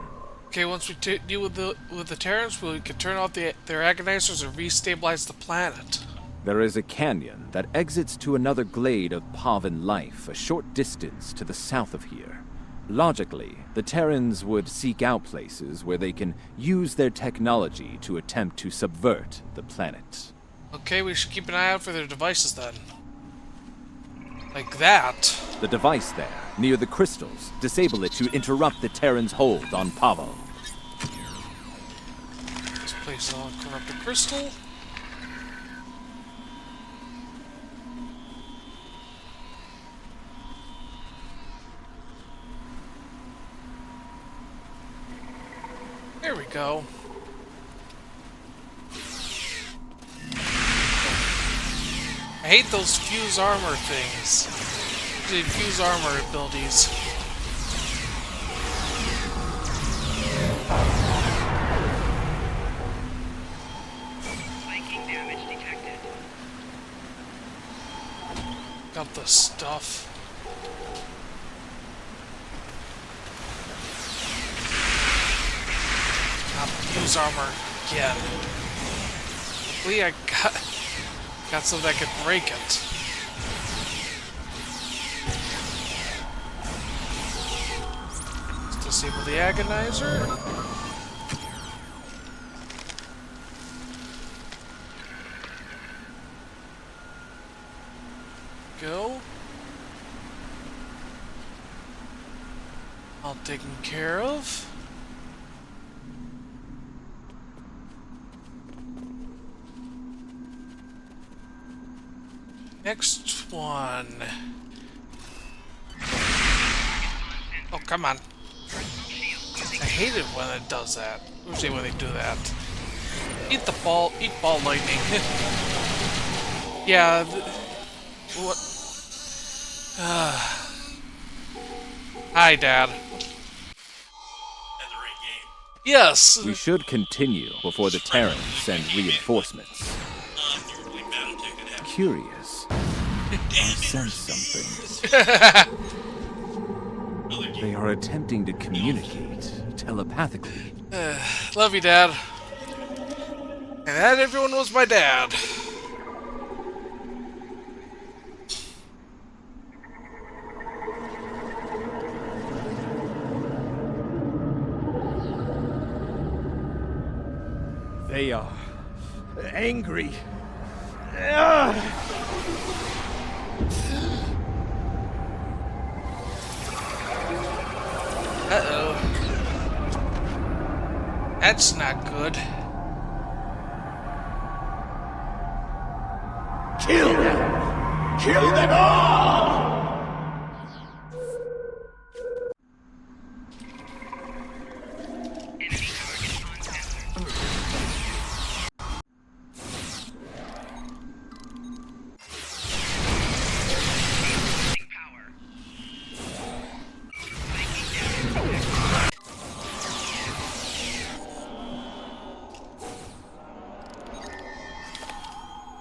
Okay, once we deal with the Terrans, we can turn off their agonizers and restabilize the planet. There is a canyon that exits to another glade of Pahvan life a short distance to the south of here. Logically, the Terrans would seek out places where they can use their technology to attempt to subvert the planet. Okay, we should keep an eye out for their devices then. Like that. The device there, near the crystals, disable it to interrupt the Terrans' hold on Pahvo. Let's place on corrupted crystal. There we go. I hate those fuse armor things. The fuse armor abilities. Spiking damage detected. Got the stuff. Fuse armor again. Hopefully I got something that could break it. Let's disable the agonizer. Go. All taken care of. Next one. come on. I hate it when it does that. Usually when they do that. Eat the ball. Eat ball lightning. Yeah. What? Hi, Dad. Yes. We should continue before the Terrans send reinforcements. Curious. I sense something. They are attempting to communicate telepathically. Love you, Dad. And that, everyone, was my dad. They are angry. Uh-oh. That's not good. Kill them! Kill them all!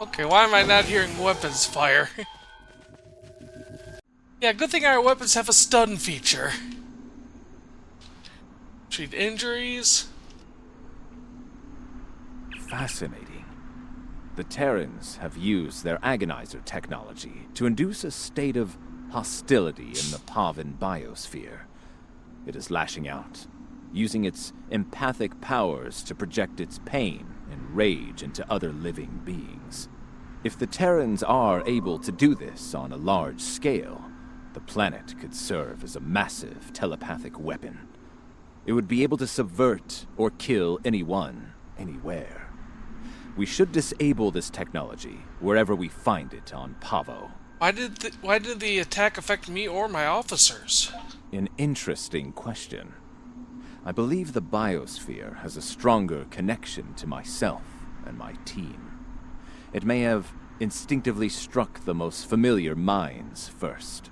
Okay, why am I not hearing weapons fire? Yeah, good thing our weapons have a stun feature. Treat injuries. Fascinating. The Terrans have used their agonizer technology to induce a state of hostility in the Pahvo biosphere. It is lashing out, using its empathic powers to project its pain and rage into other living beings. If the Terrans are able to do this on a large scale, the planet could serve as a massive telepathic weapon. It would be able to subvert or kill anyone, anywhere. We should disable this technology wherever we find it on Pahvo. Why did the attack affect me or my officers? An interesting question. I believe the biosphere has a stronger connection to myself and my team. It may have instinctively struck the most familiar minds first.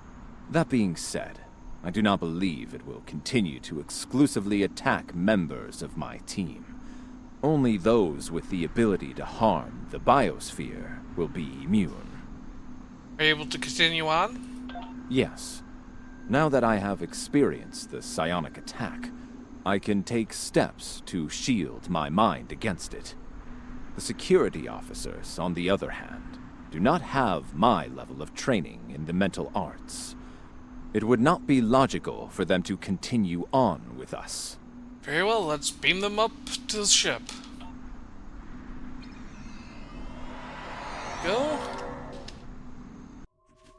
That being said, I do not believe it will continue to exclusively attack members of my team. Only those with the ability to harm the biosphere will be immune. Are you able to continue on? Yes. Now that I have experienced the psionic attack, I can take steps to shield my mind against it. The security officers, on the other hand, do not have my level of training in the mental arts. It would not be logical for them to continue on with us. Very well, let's beam them up to the ship. Go.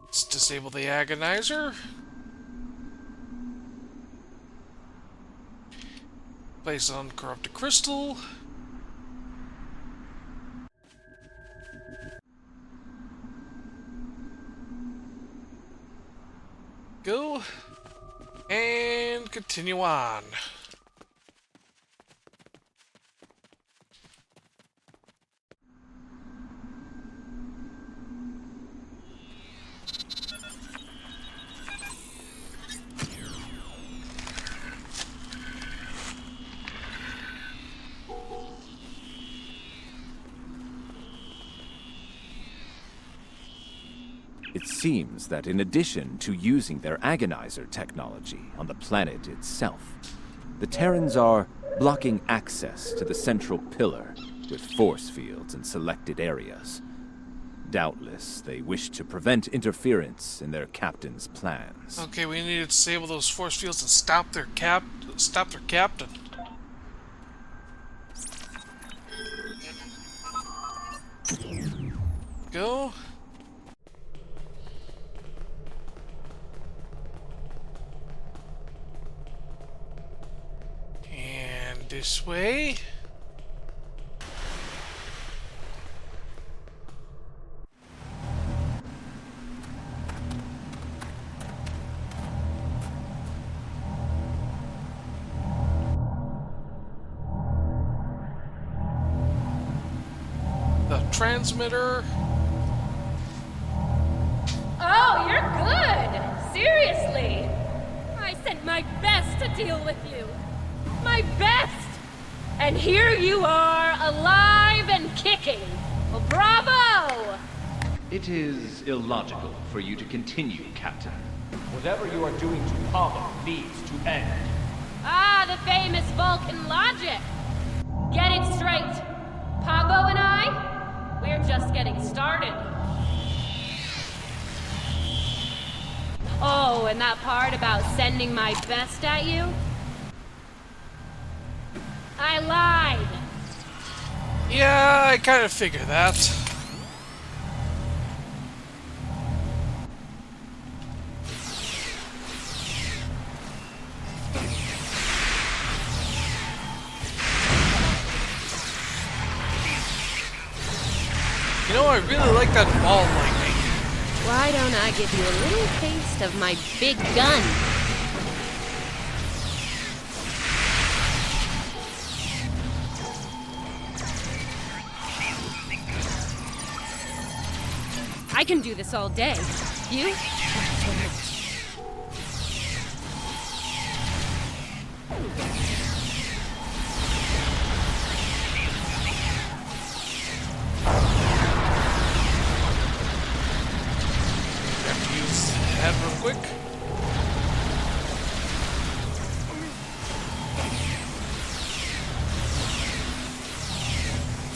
Let's disable the agonizer. Place it on corrupted crystal. Go. And continue on. It seems that in addition to using their agonizer technology on the planet itself, the Terrans are blocking access to the central pillar with force fields in selected areas. Doubtless, they wish to prevent interference in their captain's plans. Okay, we need to disable those force fields and stop their captain. Go. And this way. transmitter. Oh, you're good! Seriously! I sent my best to deal with you. My best! And here you are, alive and kicking. Well, bravo! It is illogical for you to continue, Captain. Whatever you are doing to Pahvo needs to end. Ah, the famous Vulcan logic. Get it straight. Pahvo and I, we're just getting started. Oh, and that part about sending my best at you? I lied. Yeah, I kind of figured that. You know, I really like that ball lightning. Why don't I give you a little taste of my big gun? I can do this all day. You? Head real quick.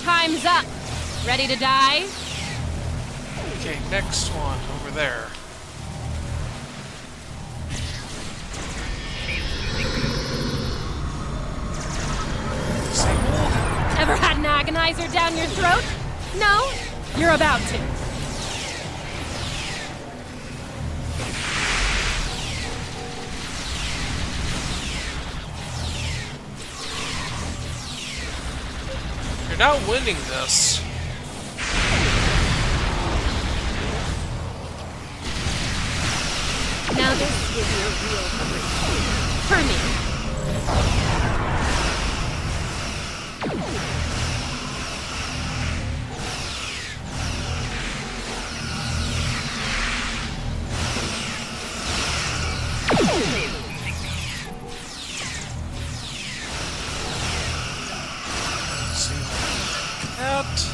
Time's up. Ready to die? Okay, next one over there. Ever had an agonizer down your throat? No? You're about to. You're not winning this. Now this is your real treat. For me.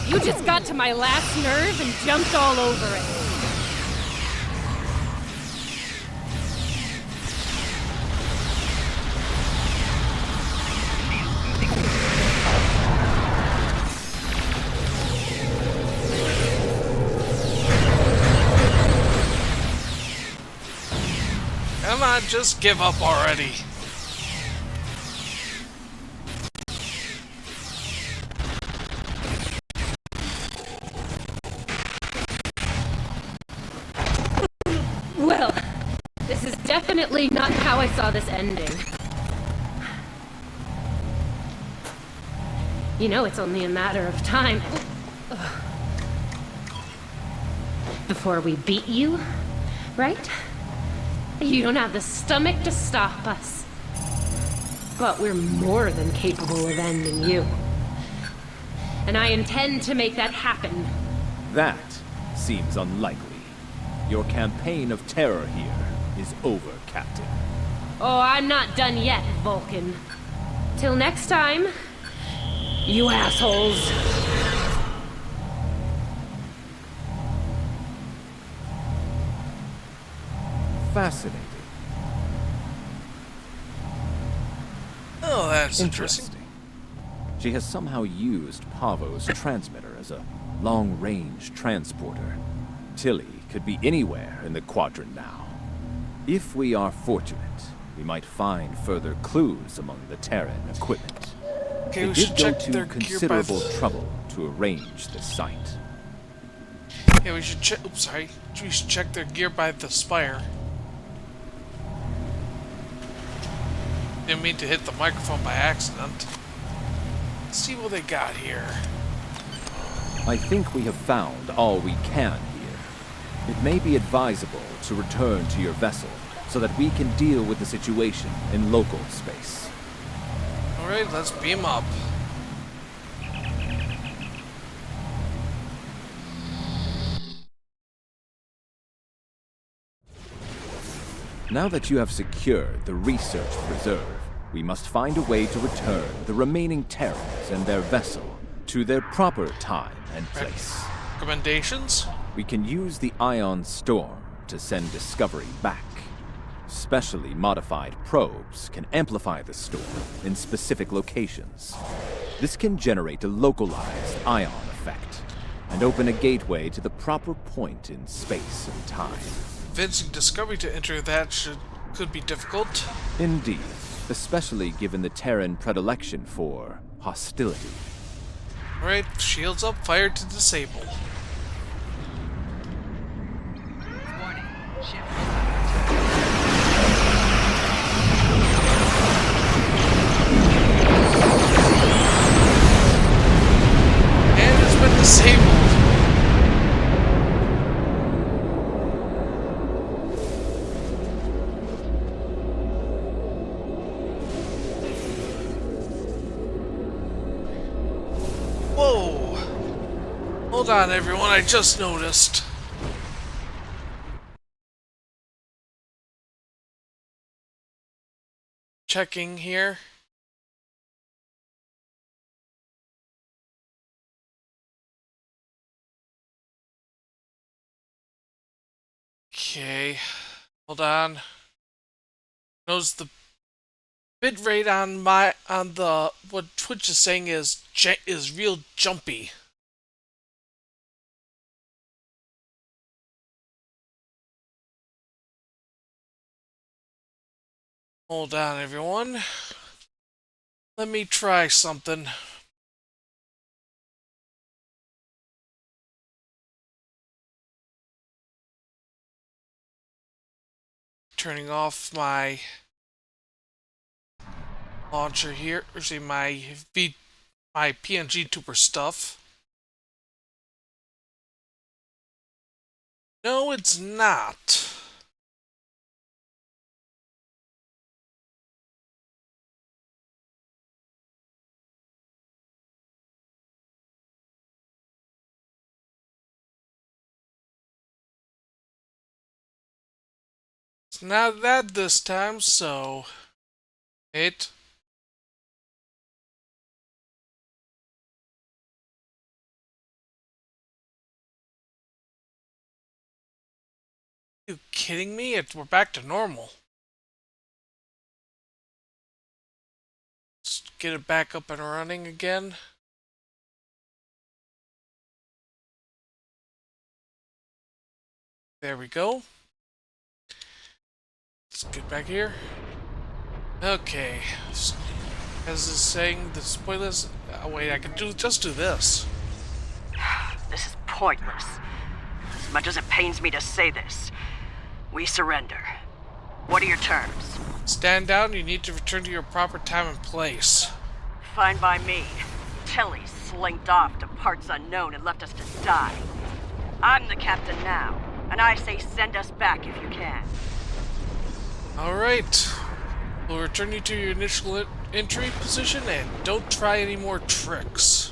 You just got to my last nerve and jumped all over it. Come on, just give up already. Well, this is definitely not how I saw this ending. You know, it's only a matter of time before we beat you, right? You don't have the stomach to stop us. But we're more than capable of ending you. And I intend to make that happen. That seems unlikely. Your campaign of terror here is over, Captain. Oh, I'm not done yet, Vulcan. Till next time, you assholes. Fascinating. Oh, that's interesting. She has somehow used Pahvo's transmitter as a long-range transporter. Tilly could be anywhere in the quadrant now. If we are fortunate, we might find further clues among the Terran equipment. Okay, we They should did go check to their gear by considerable the... trouble to arrange the site. Yeah, we should check... Oops, sorry. We should check their gear by the spire. Didn't mean to hit the microphone by accident. Let's see what they got here. I think we have found all we can here. It may be advisable to return to your vessel so that we can deal with the situation in local space. Alright, let's beam up. Now that you have secured the research preserve, we must find a way to return the remaining Terrans and their vessel to their proper time and place. Recommendations? We can use the Ion Storm to send Discovery back. Specially modified probes can amplify the storm in specific locations. This can generate a localized ion effect and open a gateway to the proper point in space and time. Convincing Discovery to enter that could be difficult. Indeed, especially given the Terran predilection for hostility. Alright, shields up, fire to disable. Warning. Ship and it's been disabled. Whoa! Hold on, everyone, I just noticed. Checking here. Okay, hold on. Notice the bitrate on the what Twitch is saying is real jumpy. Hold on, everyone. Let me try something. Turning off my launcher here, or see my PNG tuber stuff. No, it's not. It's not that this time, so wait. Are you kidding me? We're back to normal. Let's get it back up and running again. There we go. Let's get back here. Okay. As is saying, the spoilers. Oh wait, I can just do this. This is pointless. As much as it pains me to say this, we surrender. What are your terms? Stand down, you need to return to your proper time and place. Fine by me. Tilly slinked off to parts unknown and left us to die. I'm the captain now, and I say send us back if you can. Alright. We'll return you to your initial entry position and don't try any more tricks.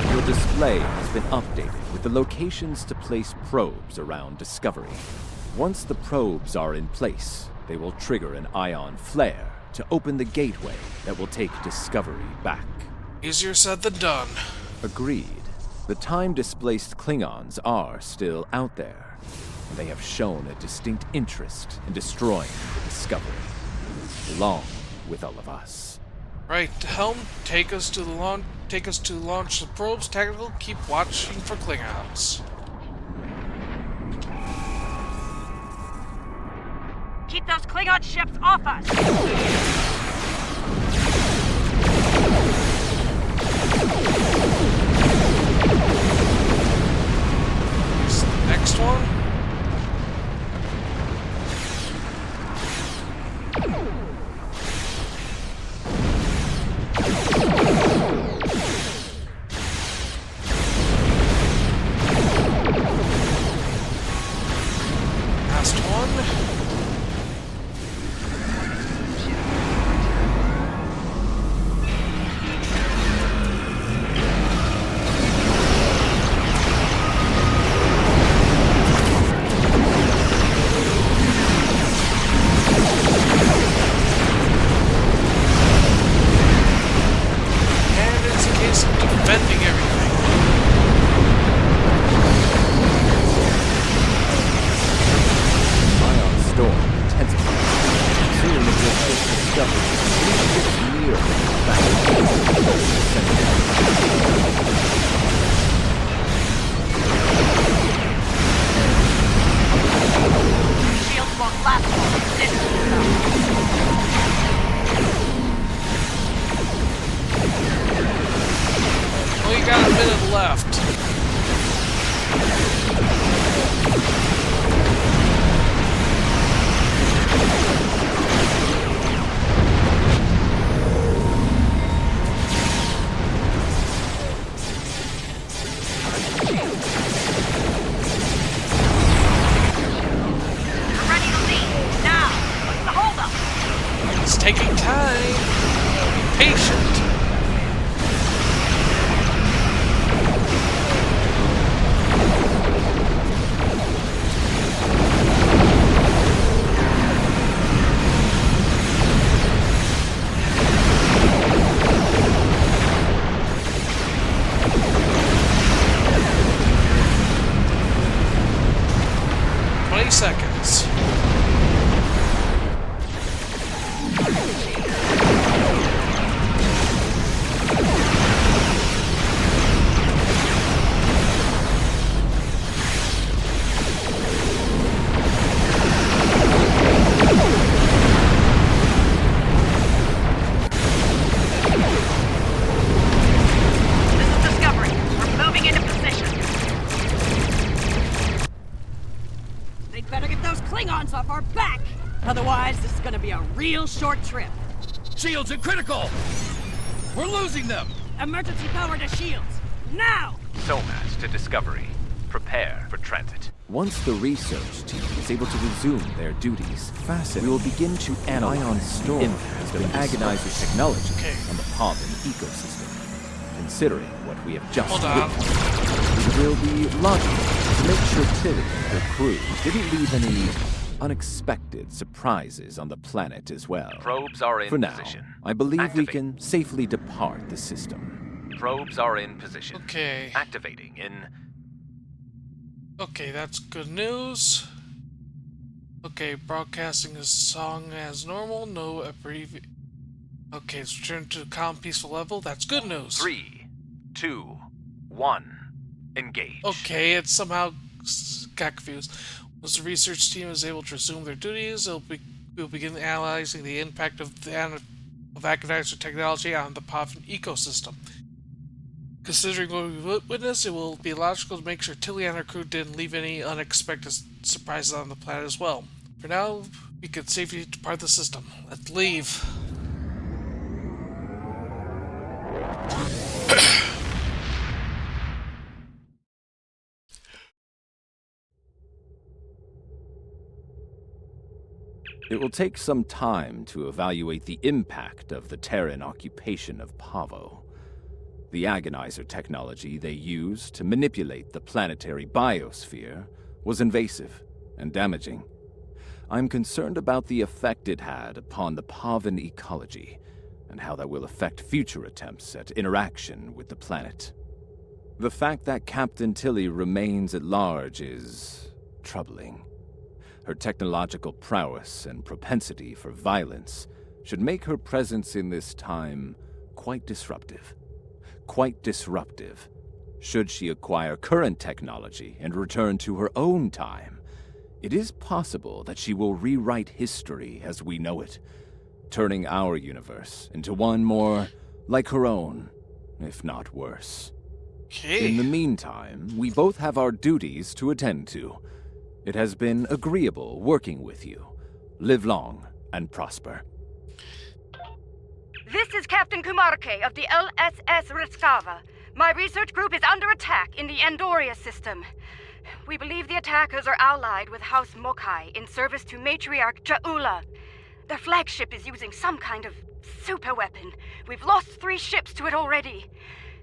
Your display has been updated with the locations to place probes around Discovery. Once the probes are in place, they will trigger an ion flare to open the gateway that will take Discovery back. Easier said than done. Agreed. The time-displaced Klingons are still out there. They have shown a distinct interest in destroying the Discovery, along with all of us. Right, Helm, take us to launch the probes. Tactical, keep watching for Klingons. Keep those Klingon ships off us! Here's the next one. Last one. left. 20 seconds. Off our back! Otherwise, this is gonna be a real short trip. Shields are critical! We're losing them! Emergency power to shields! Now! SOMAS to Discovery. Prepare for transit. Once the research team is able to resume their duties, we will begin to analyze ion storm impact of agonizer technology on the Pahvo ecosystem. Considering what we have just witnessed, it will be logical to make sure Tilly and her crew didn't leave any unexpected surprises on the planet as well. Probes are in For now, position. I believe Activate. we can safely depart the system. Probes are in position. Okay. Activating in... Okay, that's good news. Okay, broadcasting a song as normal. No abbreviation. Okay, it's returned to calm, peaceful level. That's good news. 3, 2, 1. Engage. Okay, it somehow got confused. Once the research team is able to resume their duties, we'll begin analyzing the impact of agonizer technology on the Pahvo ecosystem. Considering what we witnessed, it will be logical to make sure Tilly and her crew didn't leave any unexpected surprises on the planet as well. For now, we can safely depart the system. Let's leave. It will take some time to evaluate the impact of the Terran occupation of Pahvo. The agonizer technology they used to manipulate the planetary biosphere was invasive and damaging. I'm concerned about the effect it had upon the Pahvan ecology, and how that will affect future attempts at interaction with the planet. The fact that Captain Tilly remains at large is troubling. Her technological prowess and propensity for violence should make her presence in this time quite disruptive. Quite disruptive. Should she acquire current technology and return to her own time, it is possible that she will rewrite history as we know it, turning our universe into one more like her own, if not worse. In the meantime, we both have our duties to attend to. It has been agreeable working with you. Live long and prosper. This is Captain Kumarke of the LSS Riskava. My research group is under attack in the Andoria system. We believe the attackers are allied with House Mokai in service to Matriarch Ja'ula. Their flagship is using some kind of superweapon. We've lost 3 ships to it already.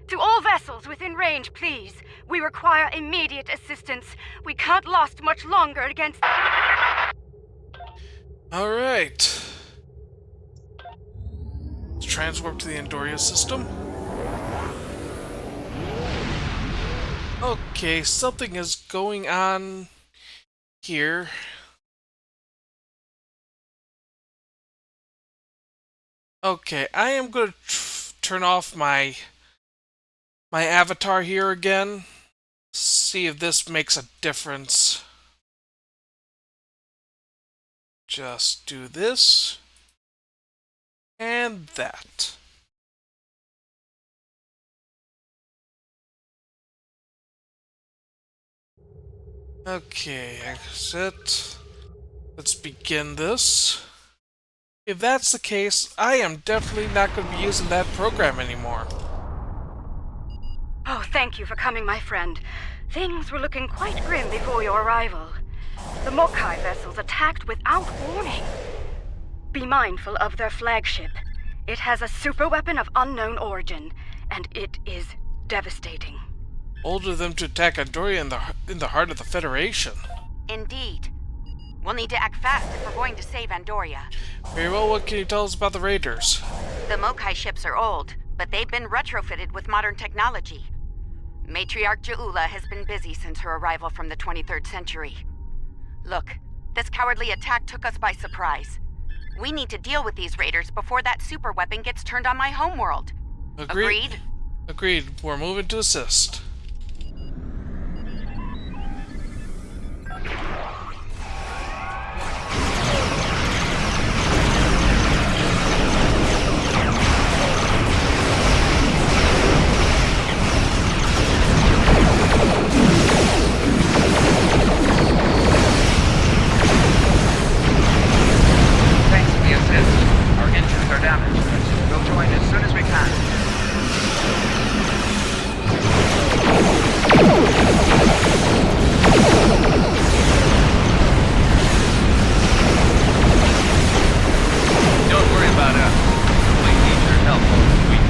To all vessels within range, please. We require immediate assistance. We can't last much longer against... Alright. Let's transwarp to the Andoria system. Okay, something is going on here. Okay, I am going to turn off my avatar here again. See if this makes a difference. Just do this. And that. Okay, exit. Let's begin this. If that's the case, I am definitely not going to be using that program anymore. Oh, thank you for coming, my friend. Things were looking quite grim before your arrival. The Mokai vessels attacked without warning. Be mindful of their flagship. It has a superweapon of unknown origin, and it is devastating. Older them to attack Andoria in the heart of the Federation. Indeed. We'll need to act fast if we're going to save Andoria. Very well, what can you tell us about the Raiders? The Mokai ships are old, but they've been retrofitted with modern technology. Matriarch Ja'ula has been busy since her arrival from the 23rd century. Look, this cowardly attack took us by surprise. We need to deal with these raiders before that superweapon gets turned on my homeworld. Agreed? Agreed. We're moving to assist. Thanks for the assist. Our engines are damaged. We'll join as soon as we can. Don't worry about us. We need your help this week.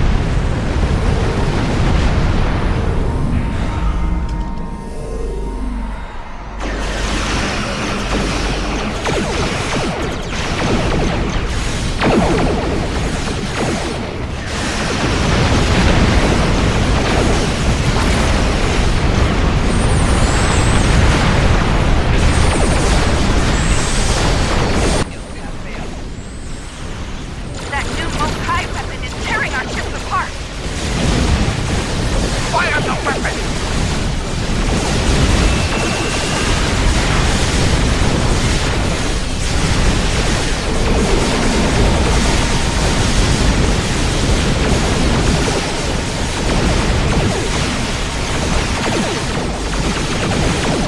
That new Mokai weapon is tearing our ships apart! Fire the weapon!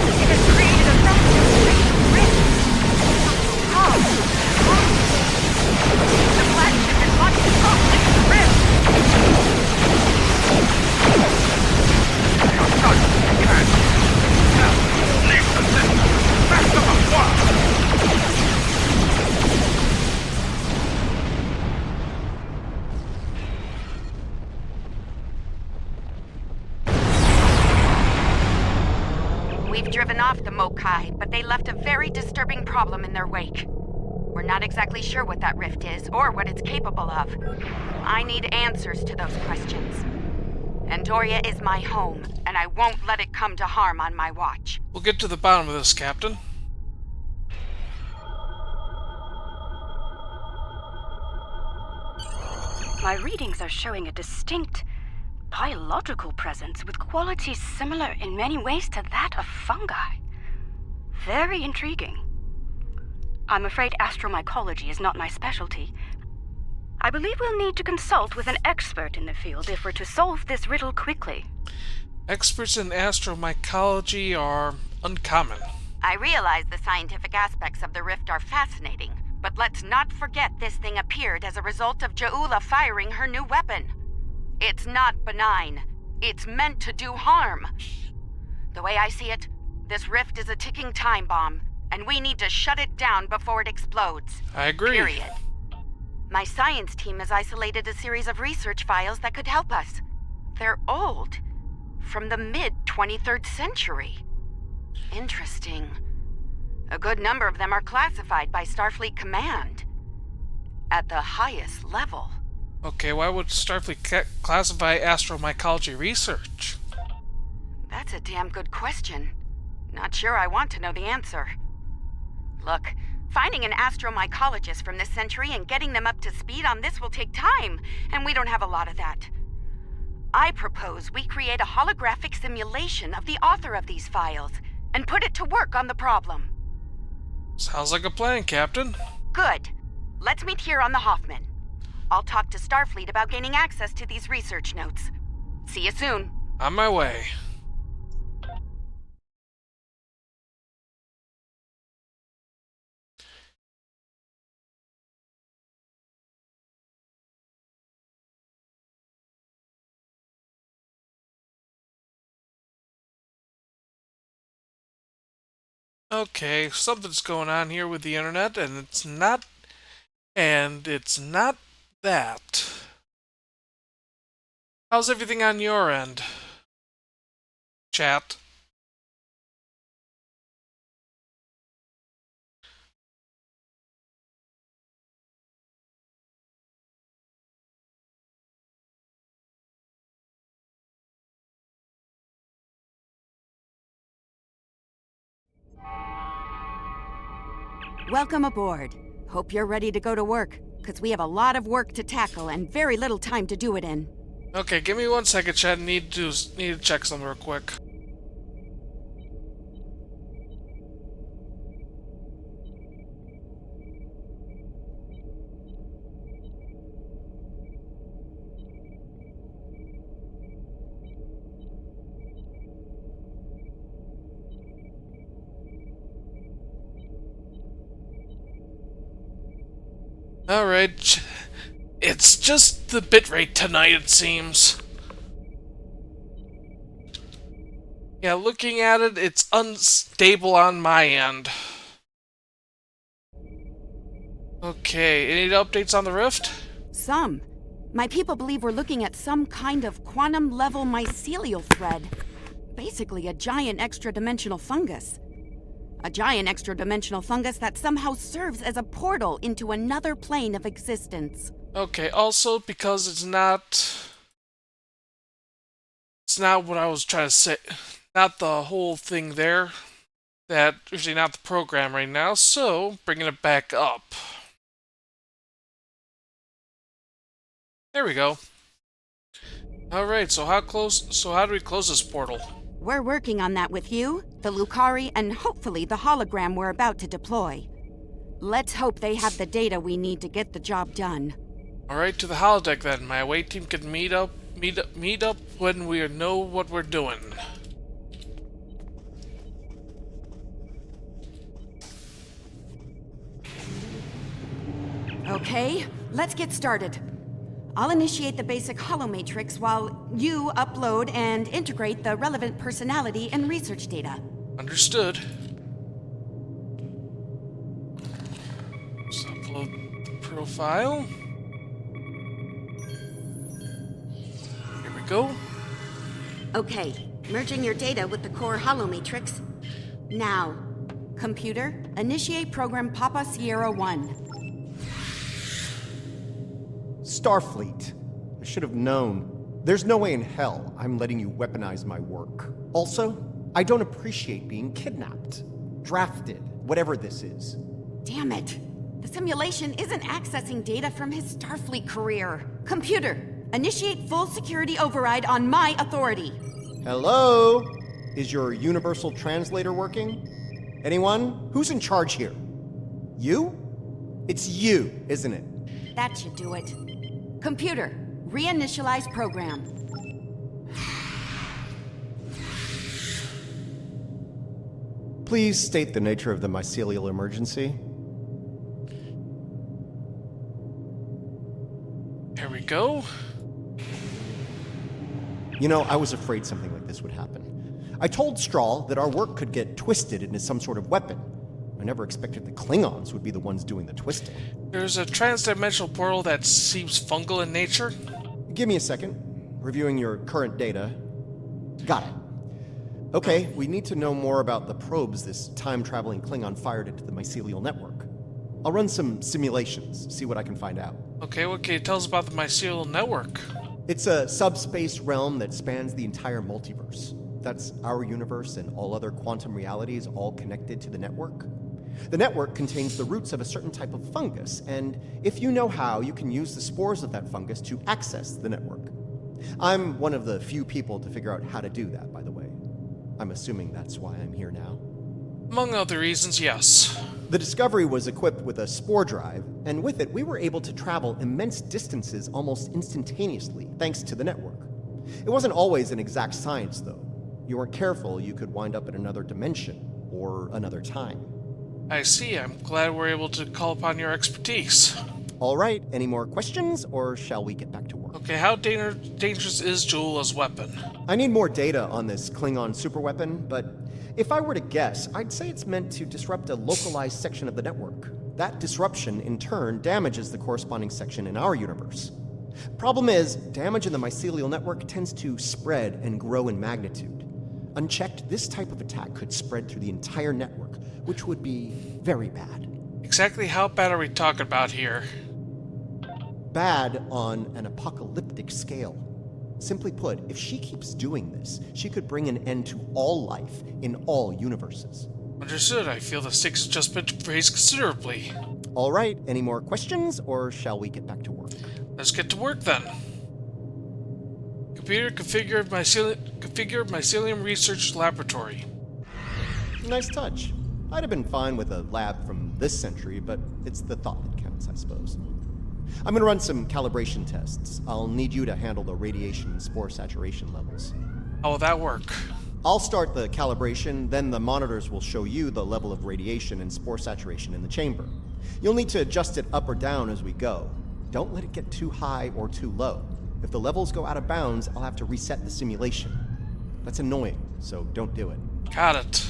It has created a massive rift. How? The flagship is launching off into the rift! You're done. You can't. Now, leave the system. Back to the wall. We've driven off the Mokai, but they left a very disturbing problem in their wake. We're not exactly sure what that rift is, or what it's capable of. I need answers to those questions. Andoria is my home, and I won't let it come to harm on my watch. We'll get to the bottom of this, Captain. My readings are showing a distinct biological presence with qualities similar in many ways to that of fungi. Very intriguing. I'm afraid astromycology is not my specialty. I believe we'll need to consult with an expert in the field if we're to solve this riddle quickly. Experts in astromycology are uncommon. I realize the scientific aspects of the rift are fascinating, but let's not forget this thing appeared as a result of Ja'ula firing her new weapon. It's not benign. It's meant to do harm. The way I see it, this rift is a ticking time bomb, and we need to shut it down before it explodes. I agree. Period. My science team has isolated a series of research files that could help us. They're old, from the mid-23rd century. Interesting. A good number of them are classified by Starfleet Command. At the highest level. Okay, why would Starfleet classify astromycology research? That's a damn good question. Not sure I want to know the answer. Look, finding an astromycologist from this century and getting them up to speed on this will take time, and we don't have a lot of that. I propose we create a holographic simulation of the author of these files and put it to work on the problem. Sounds like a plan, Captain. Good. Let's meet here on the Hoffman. I'll talk to Starfleet about gaining access to these research notes. See you soon. On my way. Okay, something's going on here with the internet, and it's not that. How's everything on your end, chat? Welcome aboard. Hope you're ready to go to work, because we have a lot of work to tackle and very little time to do it in. Okay, give me 1 second, chat. Need to check something real quick. Alright, it's just the bitrate tonight, it seems. Yeah, looking at it, it's unstable on my end. Okay, any updates on the rift? Some. My people believe we're looking at some kind of quantum-level mycelial thread. Basically a giant extra-dimensional fungus. A giant extra-dimensional fungus that somehow serves as a portal into another plane of existence. Okay, also, because it's not what I was trying to say. Not the whole thing there. That, usually not the program right now, so bringing it back up. There we go. Alright, so how do we close this portal? We're working on that with you, the Lucari, and hopefully the hologram we're about to deploy. Let's hope they have the data we need to get the job done. Alright, to the holodeck then. My away team can meet up when we know what we're doing. Okay, let's get started. I'll initiate the basic holomatrix while you upload and integrate the relevant personality and research data. Understood. Let's upload the profile. Here we go. Okay, merging your data with the core holomatrix. Now, computer, initiate program Papa Sierra 1. Starfleet. I should have known. There's no way in hell I'm letting you weaponize my work. Also, I don't appreciate being kidnapped, drafted, whatever this is. Damn it. The simulation isn't accessing data from his Starfleet career. Computer, initiate full security override on my authority. Hello? Is your universal translator working? Anyone? Who's in charge here? You? It's you, isn't it? That should do it. Computer, reinitialize program. Please state the nature of the mycelial emergency. Here we go. You know, I was afraid something like this would happen. I told Strahl that our work could get twisted into some sort of weapon. I never expected the Klingons would be the ones doing the twisting. There's a transdimensional portal that seems fungal in nature. Give me a second. Reviewing your current data. Got it. Okay, we need to know more about the probes this time-traveling Klingon fired into the mycelial network. I'll run some simulations, see what I can find out. Okay, what can you tell us about the mycelial network? It's a subspace realm that spans the entire multiverse. That's our universe and all other quantum realities all connected to the network. The network contains the roots of a certain type of fungus, and if you know how, you can use the spores of that fungus to access the network. I'm one of the few people to figure out how to do that, by the way. I'm assuming that's why I'm here now. Among other reasons, yes. The Discovery was equipped with a spore drive, and with it we were able to travel immense distances almost instantaneously, thanks to the network. It wasn't always an exact science, though. You weren't careful, you could wind up in another dimension, or another time. I see. I'm glad we're able to call upon your expertise. All right, any more questions, or shall we get back to work? network. Okay, how dangerous is Jewela's weapon? I need more data on this Klingon superweapon, but if I were to guess, I'd say it's meant to disrupt a localized section of the network. That disruption, in turn, damages the corresponding section in our universe. Problem is, damage in the mycelial network tends to spread and grow in magnitude. Unchecked, this type of attack could spread through the entire network, which would be very bad. Exactly how bad are we talking about here? Bad on an apocalyptic scale. Simply put, if she keeps doing this, she could bring an end to all life in all universes. Understood. I feel the stakes have just been raised considerably. All right, any more questions, or shall we get back to work? Let's get to work then. Computer, configure mycelium research laboratory. Nice touch. I'd have been fine with a lab from this century, but it's the thought that counts, I suppose. I'm going to run some calibration tests. I'll need you to handle the radiation and spore saturation levels. How will that work? I'll start the calibration, then the monitors will show you the level of radiation and spore saturation in the chamber. You'll need to adjust it up or down as we go. Don't let it get too high or too low. If the levels go out of bounds, I'll have to reset the simulation. That's annoying, so don't do it. Got it.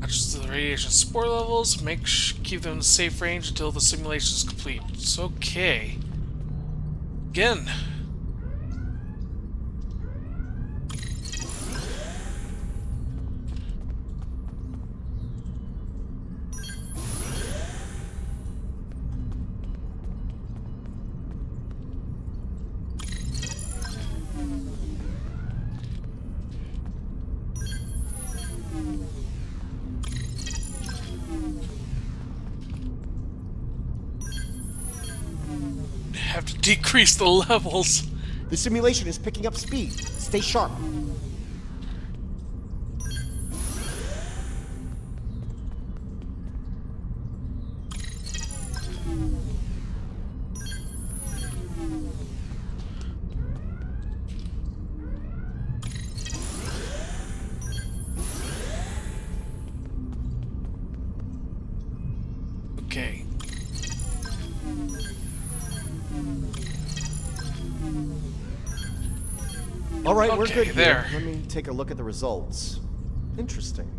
Adjust the radiation spore levels. Keep them in safe range until the simulation is complete. It's okay. Again. Have to decrease the levels. The simulation is picking up speed. Stay sharp. Okay. All right, we're good there. here. Let me take a look at the results. Interesting.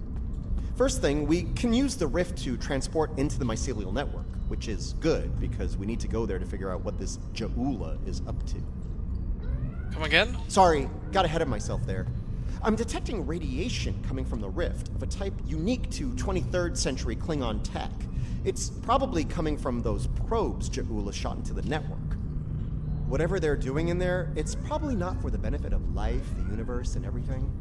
First thing, we can use the rift to transport into the mycelial network, which is good because we need to go there to figure out what this Jaula is up to. Come again? Sorry, got ahead of myself there. I'm detecting radiation coming from the rift of a type unique to 23rd century Klingon tech. It's probably coming from those probes Jaula shot into the network. Whatever they're doing in there, it's probably not for the benefit of life, the universe, and everything.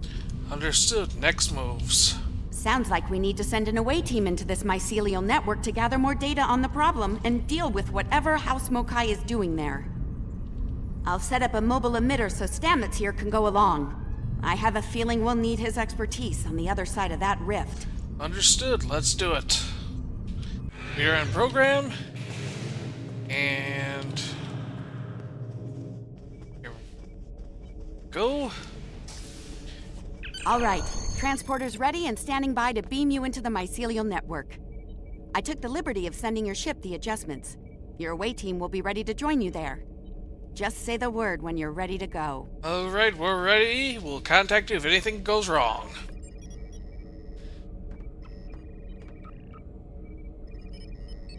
Understood. Next moves. Sounds like we need to send an away team into this mycelial network to gather more data on the problem and deal with whatever House Mokai is doing there. I'll set up a mobile emitter so Stamets here can go along. I have a feeling we'll need his expertise on the other side of that rift. Understood. Let's do it. We're in program. And... here we go. All right. Transporter's ready and standing by to beam you into the mycelial network. I took the liberty of sending your ship the adjustments. Your away team will be ready to join you there. Just say the word when you're ready to go. Alright, we're ready. We'll contact you if anything goes wrong.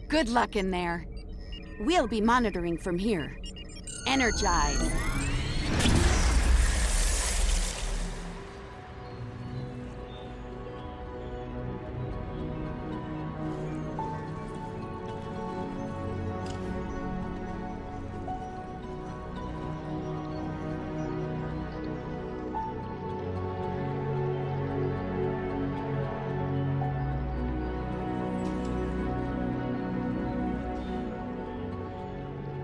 Good luck in there. We'll be monitoring from here. Energize.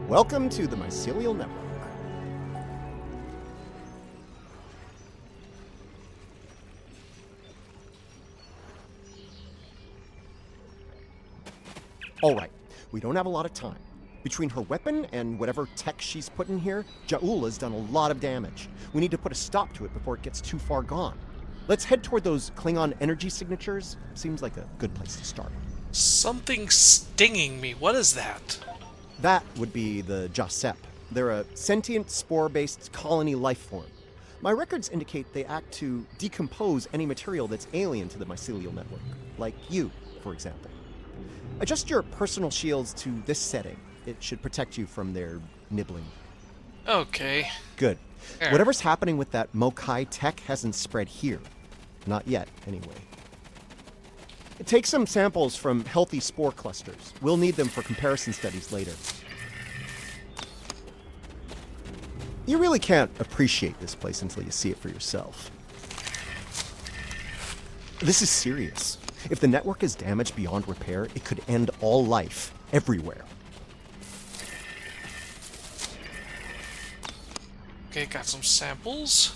Welcome to the Mycelial Network. Alright, we don't have a lot of time. Between her weapon and whatever tech she's put in here, Jaula's done a lot of damage. We need to put a stop to it before it gets too far gone. Let's head toward those Klingon energy signatures. Seems like a good place to start. Something stinging me. What is that? That would be the Jasep. They're a sentient, spore-based colony life form. My records indicate they act to decompose any material that's alien to the mycelial network, like you, for example. Adjust your personal shields to this setting. It should protect you from their nibbling. Okay. Good. There. Whatever's happening with that Mokai tech hasn't spread here. Not yet, anyway. Take some samples from healthy spore clusters. We'll need them for comparison studies later. You really can't appreciate this place until you see it for yourself. This is serious. If the network is damaged beyond repair, it could end all life, everywhere. Okay, got some samples.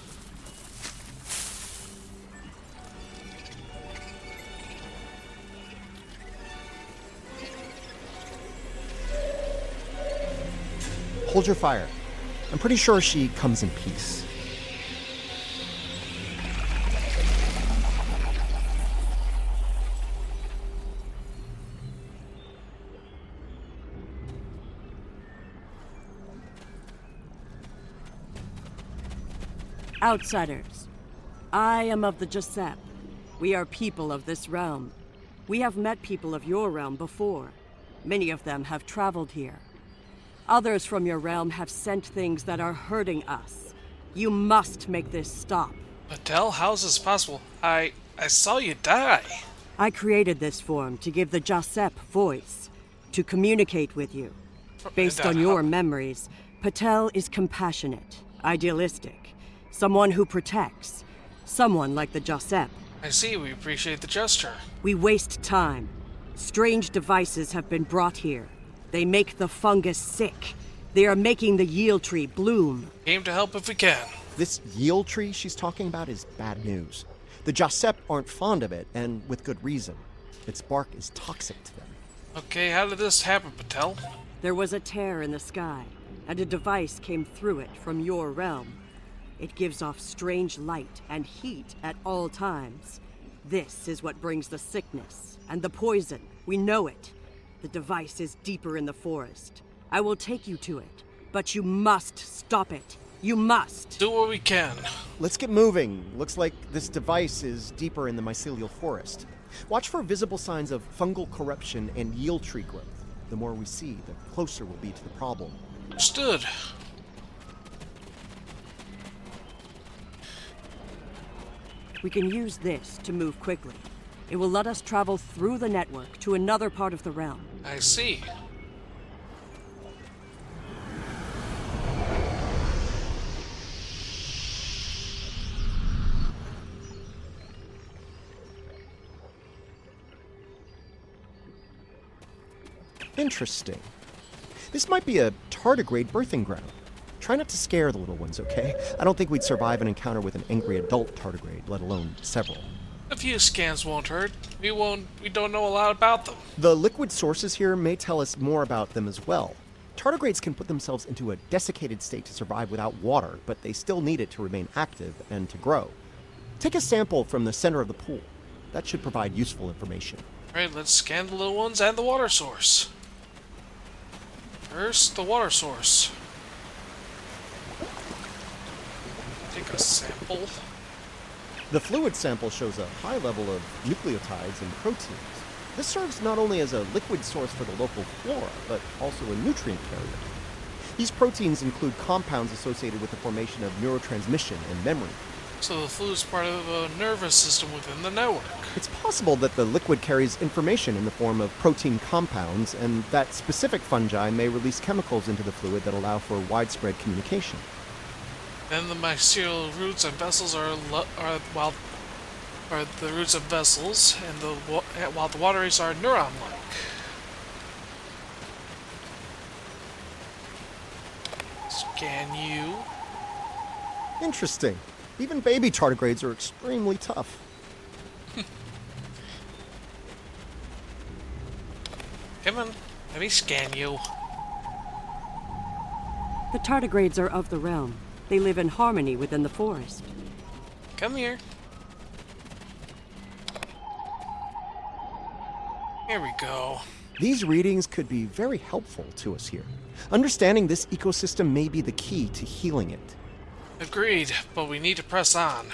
Hold your fire. I'm pretty sure she comes in peace. Outsiders, I am of the Giuseppe. We are people of this realm. We have met people of your realm before. Many of them have traveled here. Others from your realm have sent things that are hurting us. You must make this stop. Patel, how is this possible? I saw you die. I created this form to give the Giuseppe voice, to communicate with you. Based on your memories, Patel is compassionate, idealistic, someone who protects, someone like the Giuseppe. I see, we appreciate the gesture. We waste time. Strange devices have been brought here. They make the fungus sick. They are making the yield tree bloom. Aim to help if we can. This yield tree she's talking about is bad news. The Giuseppe aren't fond of it, and with good reason. Its bark is toxic to them. Okay, how did this happen, Patel? There was a tear in the sky, and a device came through it from your realm. It gives off strange light and heat at all times. This is what brings the sickness and the poison. We know it. The device is deeper in the forest. I will take you to it, but you must stop it. You must. Do what we can. Let's get moving. Looks like this device is deeper in the mycelial forest. Watch for visible signs of fungal corruption and yield tree growth. The more we see, the closer we'll be to the problem. Understood. We can use this to move quickly. It will let us travel through the network to another part of the realm. I see. Interesting. This might be a tardigrade birthing ground. Try not to scare the little ones, okay? I don't think we'd survive an encounter with an angry adult tardigrade, let alone several. A few scans won't hurt. We don't know a lot about them. The liquid sources here may tell us more about them as well. Tardigrades can put themselves into a desiccated state to survive without water, but they still need it to remain active and to grow. Take a sample from the center of the pool. That should provide useful information. Alright, let's scan the little ones and the water source. First, the water source. Take a sample. The fluid sample shows a high level of nucleotides and proteins. This serves not only as a liquid source for the local flora, but also a nutrient carrier. These proteins include compounds associated with the formation of neurotransmission and memory. So the fluid is part of a nervous system within the network. It's possible that the liquid carries information in the form of protein compounds, and that specific fungi may release chemicals into the fluid that allow for widespread communication. Then the mycelial roots and vessels are the roots of vessels, and while the wateries are neuron-like. Scan you. Interesting. Even baby tardigrades are extremely tough. Come on, let me scan you. The tardigrades are of the realm. They live in harmony within the forest. Come here. Here we go. These readings could be very helpful to us here. Understanding this ecosystem may be the key to healing it. Agreed, but we need to press on.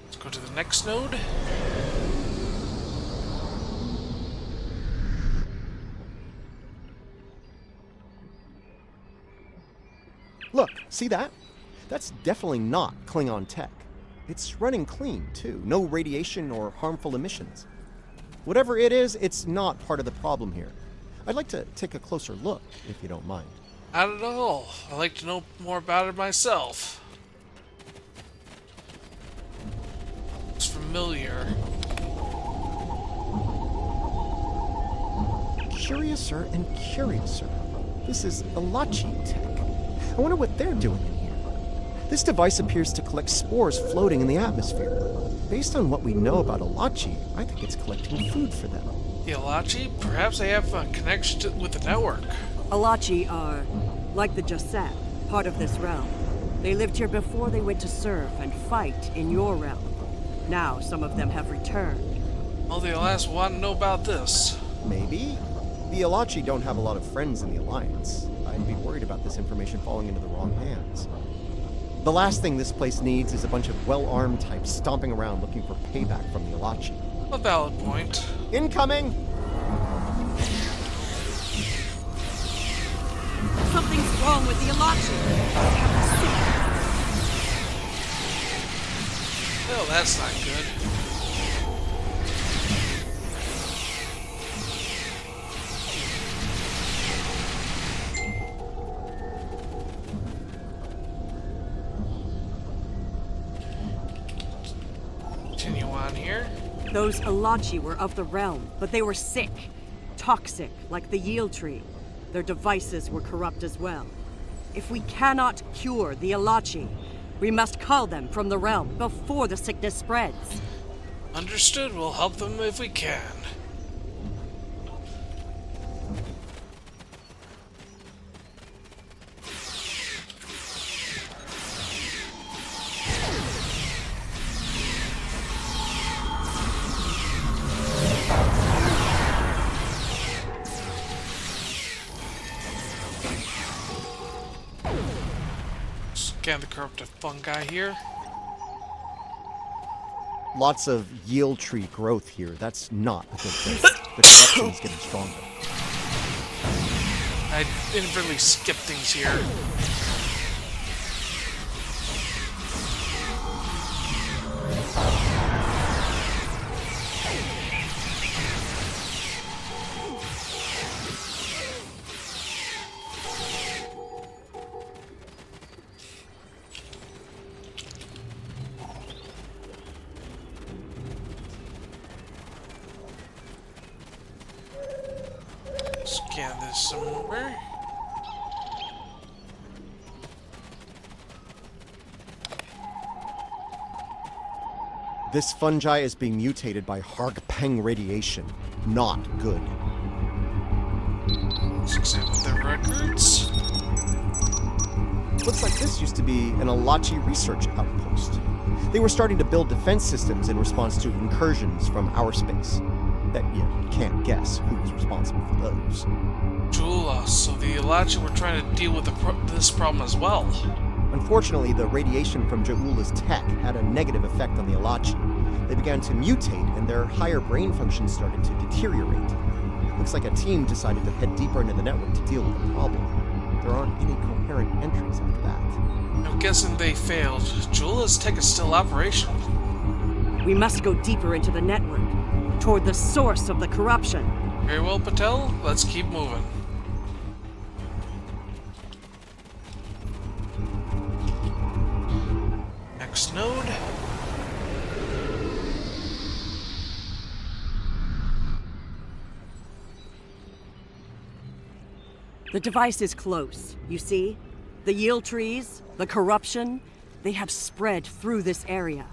Let's go to the next node. Look, see that? That's definitely not Klingon tech. It's running clean, too. No radiation or harmful emissions. Whatever it is, it's not part of the problem here. I'd like to take a closer look, if you don't mind. Not at all. I'd like to know more about it myself. It's familiar. Curiouser and curiouser. This is Alachi tech. I wonder what they're doing in here. This device appears to collect spores floating in the atmosphere. Based on what we know about Alachi, I think it's collecting food for them. The Alachi? Perhaps they have a connection with the network. Alachi are, like the Jasad, part of this realm. They lived here before they went to serve and fight in your realm. Now some of them have returned. Well, the Alas want to know about this. Maybe. The Alachi don't have a lot of friends in the Alliance. I'd be worried about this information falling into the wrong hands. The last thing this place needs is a bunch of well-armed types stomping around looking for payback from the Alachi. A valid point. Incoming! Something's wrong with the Alachi. No, that's not good. Continue on here. Those Alachi were of the realm, but they were sick. Toxic, like the yield tree. Their devices were corrupt as well. If we cannot cure the Alachi, we must cull them from the realm before the sickness spreads. Understood. We'll help them if we can. Scan the corrupted fungi here. Lots of yield tree growth here. That's not a good thing. The corruption is getting stronger. I inadvertently skipped things here. Scan this some more. This fungi is being mutated by Hargpeng radiation. Not good. Let's examine the records. Looks like this used to be an Alachi research outpost. They were starting to build defense systems in response to incursions from our space. Bet you can't guess who was responsible for those. Jula, so the Alachi were trying to deal with this problem as well. Unfortunately, the radiation from Ja'ula's tech had a negative effect on the Alachi. They began to mutate, and their higher brain functions started to deteriorate. Looks like a team decided to head deeper into the network to deal with the problem. There aren't any coherent entries after that. I'm guessing they failed. Jula's tech is still operational. We must go deeper into the network, toward the source of the corruption. Very well, Patel. Let's keep moving. Next node. The device is close, you see? The yield trees, the corruption, they have spread through this area.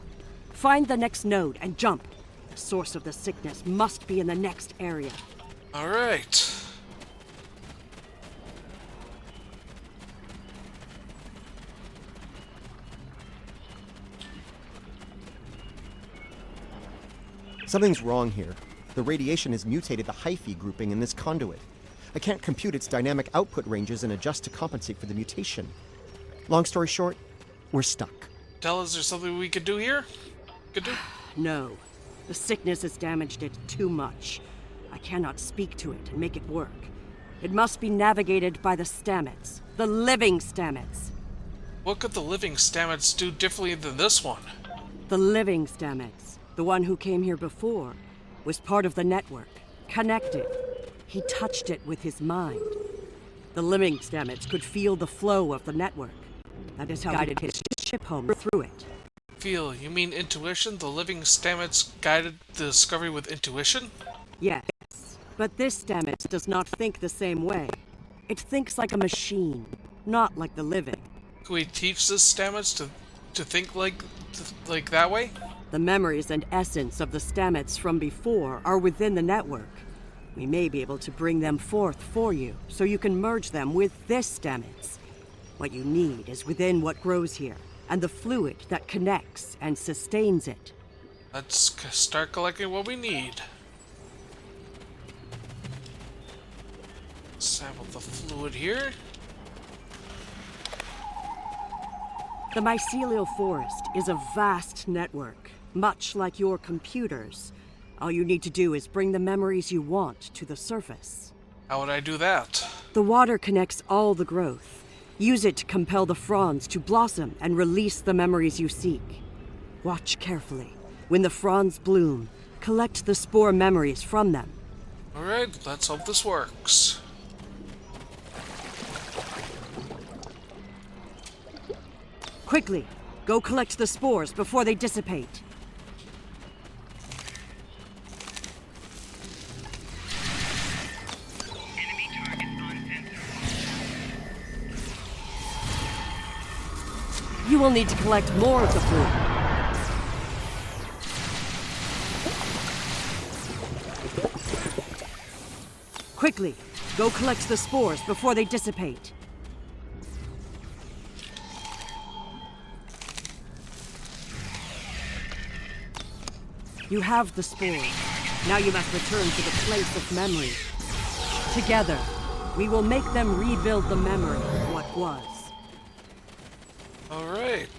Find the next node and jump. The source of the sickness must be in the next area. All right. Something's wrong here. The radiation has mutated the hyphae grouping in this conduit. I can't compute its dynamic output ranges and adjust to compensate for the mutation. Long story short, we're stuck. Tell us, there's something we could do here? Could do? No. The sickness has damaged it too much. I cannot speak to it and make it work. It must be navigated by the Stamets. The living Stamets. What could the living Stamets do differently than this one? The living Stamets, the one who came here before, was part of the network, connected. He touched it with his mind. The living Stamets could feel the flow of the network. That is how he guided his ship home through it. Feel? You mean intuition? The living Stamets guided the discovery with intuition? Yes, but this Stamets does not think the same way. It thinks like a machine, not like the living. Can we teach this Stamets to think like that way? The memories and essence of the Stamets from before are within the network. We may be able to bring them forth for you, so you can merge them with this Stamets. What you need is within what grows here, and the fluid that connects and sustains it. Let's start collecting what we need. Sample the fluid here. The mycelial forest is a vast network, much like your computers. All you need to do is bring the memories you want to the surface. How would I do that? The water connects all the growth. Use it to compel the fronds to blossom and release the memories you seek. Watch carefully. When the fronds bloom, collect the spore memories from them. Alright, let's hope this works. Quickly, go collect the spores before they dissipate. You will need to collect more of the fluid. Quickly, go collect the spores before they dissipate. You have the spores. Now you must return to the place of memory. Together, we will make them rebuild the memory of what was. Alright.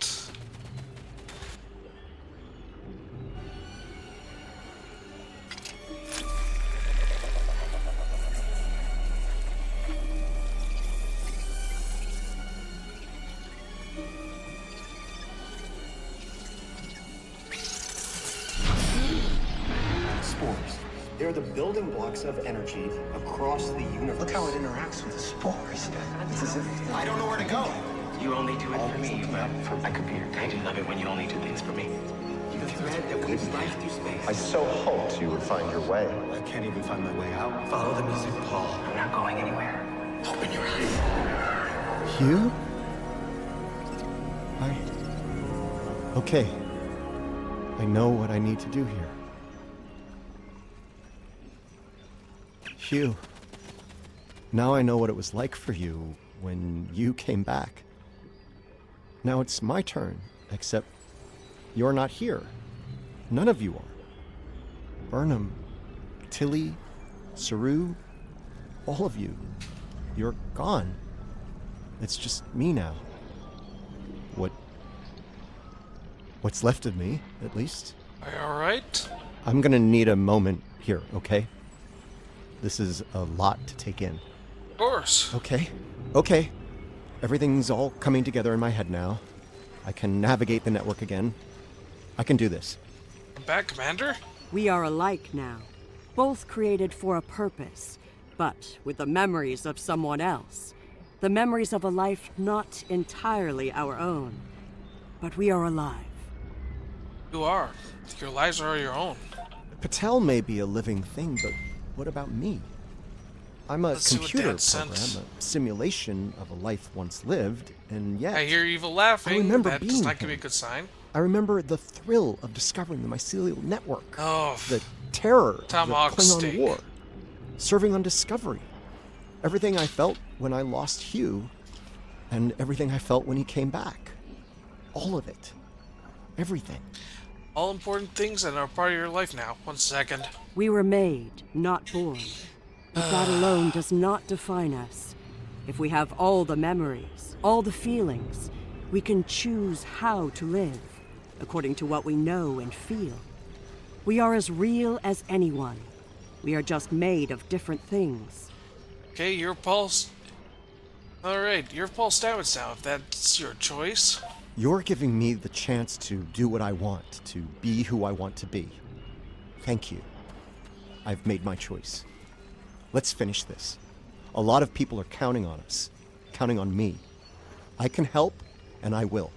Spores. They're the building blocks of energy across the universe. Look how it interacts with the spores. It's as if I don't know where to go. you only do it for me, but I could be your I do love it when you only do things for me. The thread that weaves life through space. I so hoped you would find your way. I can't even find my way out. Follow the music, Paul. I'm not going anywhere. Open your eyes. Hugh? Okay. I know what I need to do here. Hugh. Now I know what it was like for you when you came back. Now it's my turn, except you're not here. None of you are. Burnham, Tilly, Saru, all of you. You're gone. It's just me now. What's left of me, at least. Are you alright? I'm gonna need a moment here, okay? This is a lot to take in. Of course. Okay. Everything's all coming together in my head now. I can navigate the network again. I can do this. I'm back, Commander. We are alike now, both created for a purpose, but with the memories of someone else. The memories of a life not entirely our own. But we are alive. You are. Your lives are your own. Patel may be a living thing, but what about me? I'm a computer program, a simulation of a life once lived, and yet... I hear evil laughing. I remember that being does not him. give me a good sign. I remember the thrill of discovering the mycelial network. Oh, the terror Tomahawk of the Klingon steak. War. Serving on Discovery. Everything I felt when I lost Hugh, and everything I felt when he came back. All of it. Everything. All important things that are part of your life now. 1 second. We were made, not born. But that alone does not define us. If we have all the memories, all the feelings, we can choose how to live, according to what we know and feel. We are as real as anyone. We are just made of different things. Okay, your pulse. Alright, your pulse downwards now, if that's your choice. You're giving me the chance to do what I want, to be who I want to be. Thank you. I've made my choice. Let's finish this. A lot of people are counting on us, counting on me. I can help, and I will.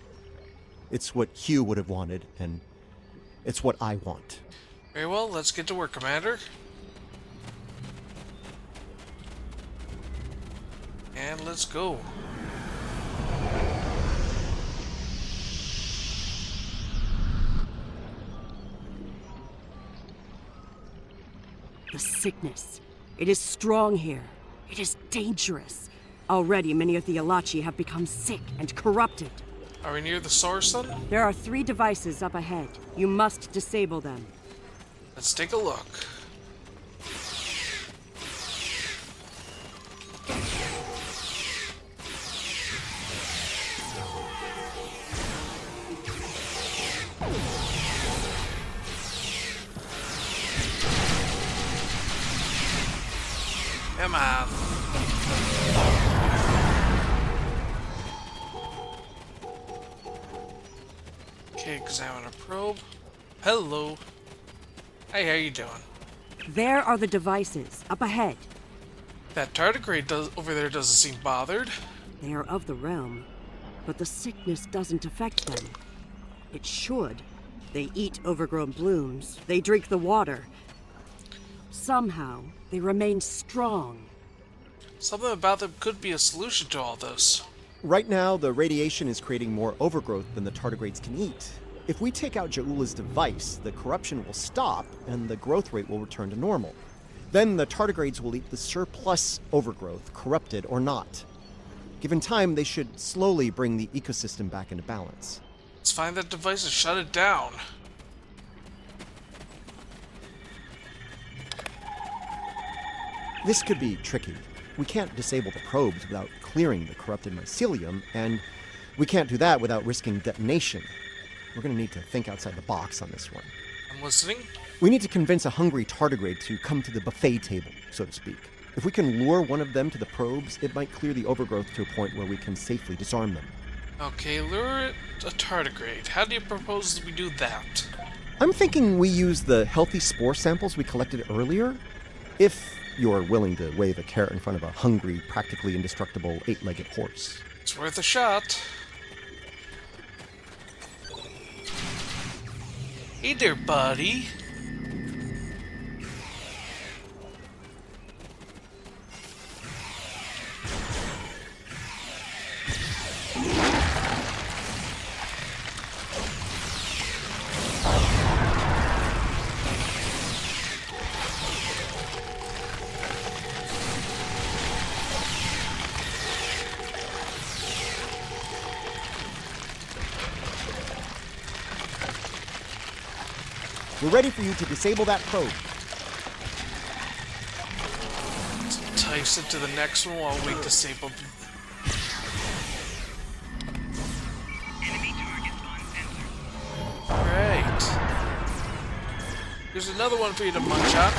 It's what Hugh would have wanted, and it's what I want. Very well, let's get to work, Commander. And let's go. The sickness. It is strong here. It is dangerous. Already many of the Alachi have become sick and corrupted. Are we near the source then? There are 3 devices up ahead. You must disable them. Let's take a look. Come on. Okay, examine a probe. Hello. Hey, how you doing? There are the devices, up ahead. That tardigrade over there doesn't seem bothered. They are of the realm, but the sickness doesn't affect them. It should. They eat overgrown blooms. They drink the water. Somehow, they remain strong. Something about them could be a solution to all this. Right now, the radiation is creating more overgrowth than the tardigrades can eat. If we take out Ja'ula's device, the corruption will stop and the growth rate will return to normal. Then the tardigrades will eat the surplus overgrowth, corrupted or not. Given time, they should slowly bring the ecosystem back into balance. Let's find that device and shut it down. This could be tricky. We can't disable the probes without clearing the corrupted mycelium, and we can't do that without risking detonation. We're going to need to think outside the box on this one. I'm listening. We need to convince a hungry tardigrade to come to the buffet table, so to speak. If we can lure one of them to the probes, it might clear the overgrowth to a point where we can safely disarm them. Okay, lure a tardigrade. How do you propose we do that? I'm thinking we use the healthy spore samples we collected earlier. If you're willing to wave a carrot in front of a hungry, practically indestructible 8-legged horse. It's worth a shot. Hey there, buddy. We're ready for you to disable that probe. Let's entice it to the next one while we disable them. Alright. Here's another one for you to munch on.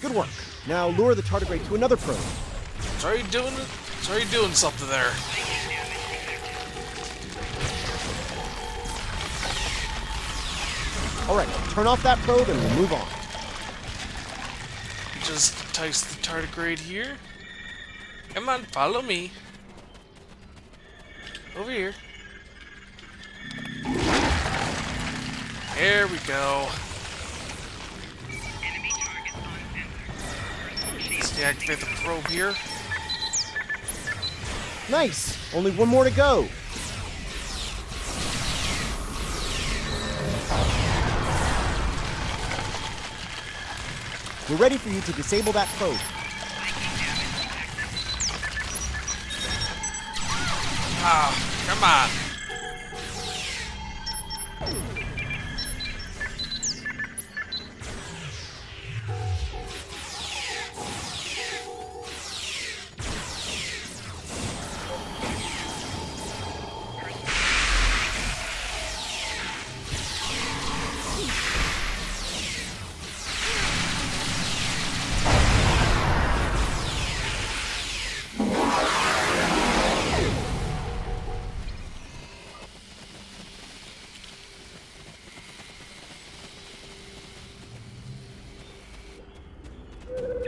Good work. Now lure the tardigrade to another probe. It's already doing it. It's already doing something there. Alright, turn off that probe and we'll move on. Just entice the tardigrade here. Come on, follow me. Over here. There we go. Let's deactivate the probe here. Nice! Only one more to go. We're ready for you to disable that probe. Ah, come on.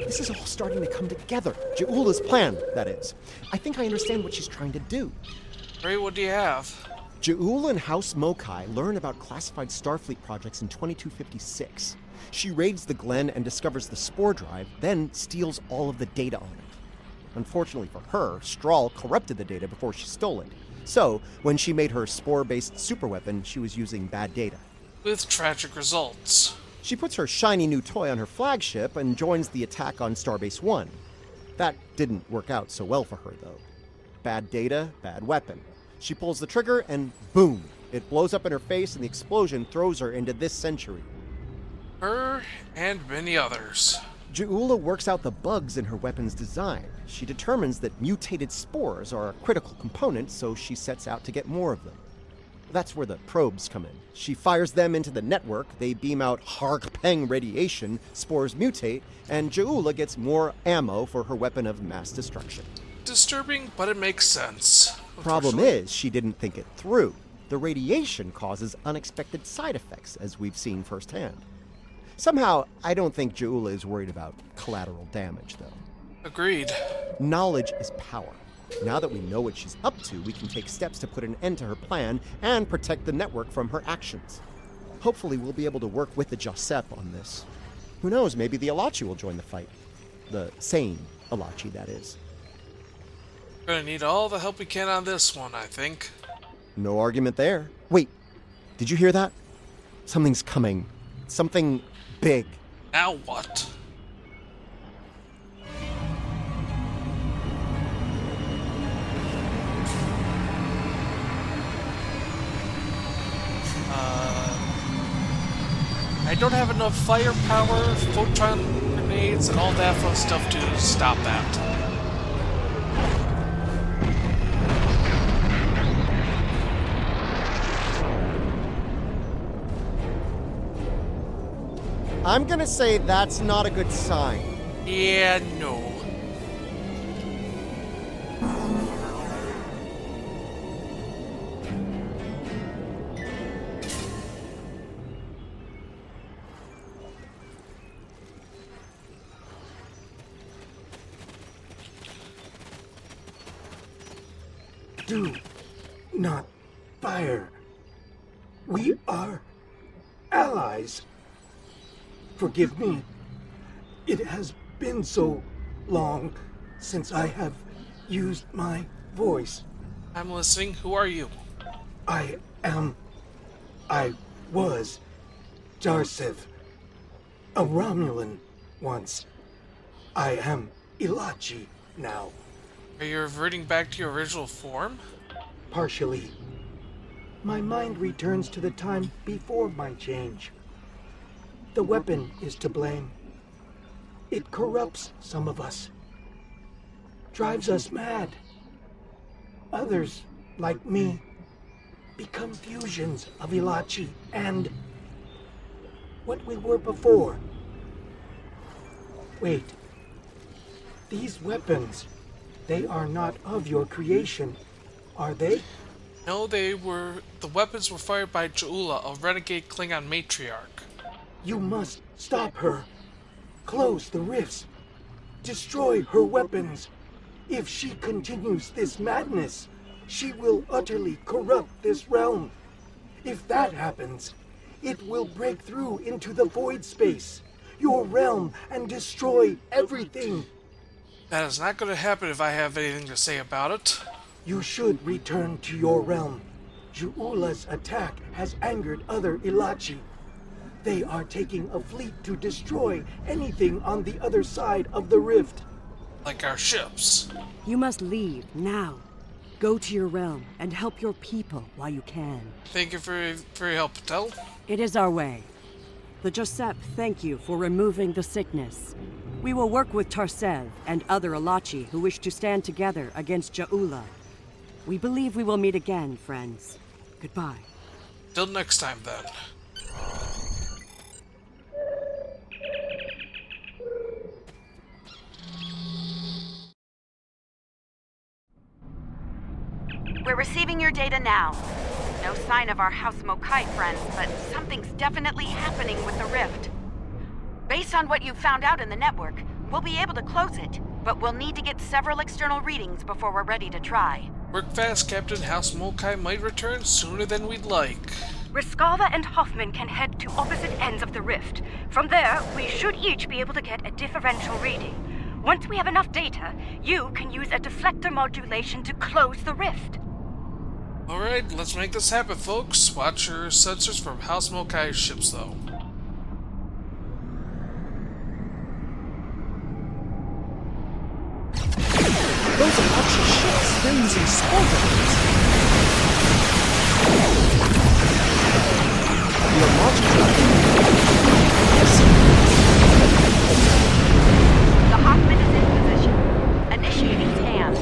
This is all starting to come together. Ja'ula's plan, that is. I think I understand what she's trying to do. Ray, what do you have? Ja'ula and House Mokai learn about classified Starfleet projects in 2256. She raids the Glen and discovers the spore drive, then steals all of the data on it. Unfortunately for her, Strahl corrupted the data before she stole it. So, when she made her spore-based superweapon, she was using bad data. With tragic results. She puts her shiny new toy on her flagship and joins the attack on Starbase 1. That didn't work out so well for her, though. Bad data, bad weapon. She pulls the trigger and boom! It blows up in her face and the explosion throws her into this century. Her and many others. Ja'ula works out the bugs in her weapon's design. She determines that mutated spores are a critical component, so she sets out to get more of them. That's where the probes come in. She fires them into the network, they beam out Harg-Peng radiation, spores mutate, and Ja'ula gets more ammo for her weapon of mass destruction. Disturbing, but it makes sense. Problem is, she didn't think it through. The radiation causes unexpected side effects, as we've seen firsthand. Somehow, I don't think Ja'ula is worried about collateral damage, though. Agreed. Knowledge is power. Now that we know what she's up to, we can take steps to put an end to her plan and protect the network from her actions. Hopefully, we'll be able to work with the Josep on this. Who knows, maybe the Alachi will join the fight. The sane Alachi, that is. Gonna need all the help we can on this one, I think. No argument there. Wait, did you hear that? Something's coming. Something big. Now what? I don't have enough firepower, photon grenades, and all that fun stuff to stop that. I'm gonna say that's not a good sign. Yeah, no. Do not fire. We are allies. Forgive me. It has been so long since I have used my voice. I'm listening. Who are you? I was Jarsev, a Romulan once. I am Ilachi now. Are you reverting back to your original form? Partially. My mind returns to the time before my change. The weapon is to blame. It corrupts some of us. Drives us mad. Others, like me, become fusions of Ilachi and what we were before. Wait. These weapons, they are not of your creation, are they? No, they were... The weapons were fired by Ja'ula, a renegade Klingon matriarch. You must stop her. Close the rifts. Destroy her weapons. If she continues this madness, she will utterly corrupt this realm. If that happens, it will break through into the void space, your realm, and destroy everything. That is not going to happen if I have anything to say about it. You should return to your realm. Ja'ula's attack has angered other Ilachi. They are taking a fleet to destroy anything on the other side of the rift. Like our ships. You must leave now. Go to your realm and help your people while you can. Thank you for your help, Patel. It is our way. The Josep thank you for removing the sickness. We will work with Tarsev and other Alachi who wish to stand together against Jaula. We believe we will meet again, friends. Goodbye. Till next time, then. We're receiving your data now. No sign of our House Mokai friends, but something's definitely happening with the rift. Based on what you've found out in the network, we'll be able to close it, but we'll need to get several external readings before we're ready to try. Work fast, Captain. House Mokai might return sooner than we'd like. Riskava and Hoffman can head to opposite ends of the rift. From there, we should each be able to get a differential reading. Once we have enough data, you can use a deflector modulation to close the rift. Alright, let's make this happen, folks. Watch your sensors from House Mokai ships, though. Those Alachi ships, they're using squadrons. The Hoffman is in position. Initiating scan.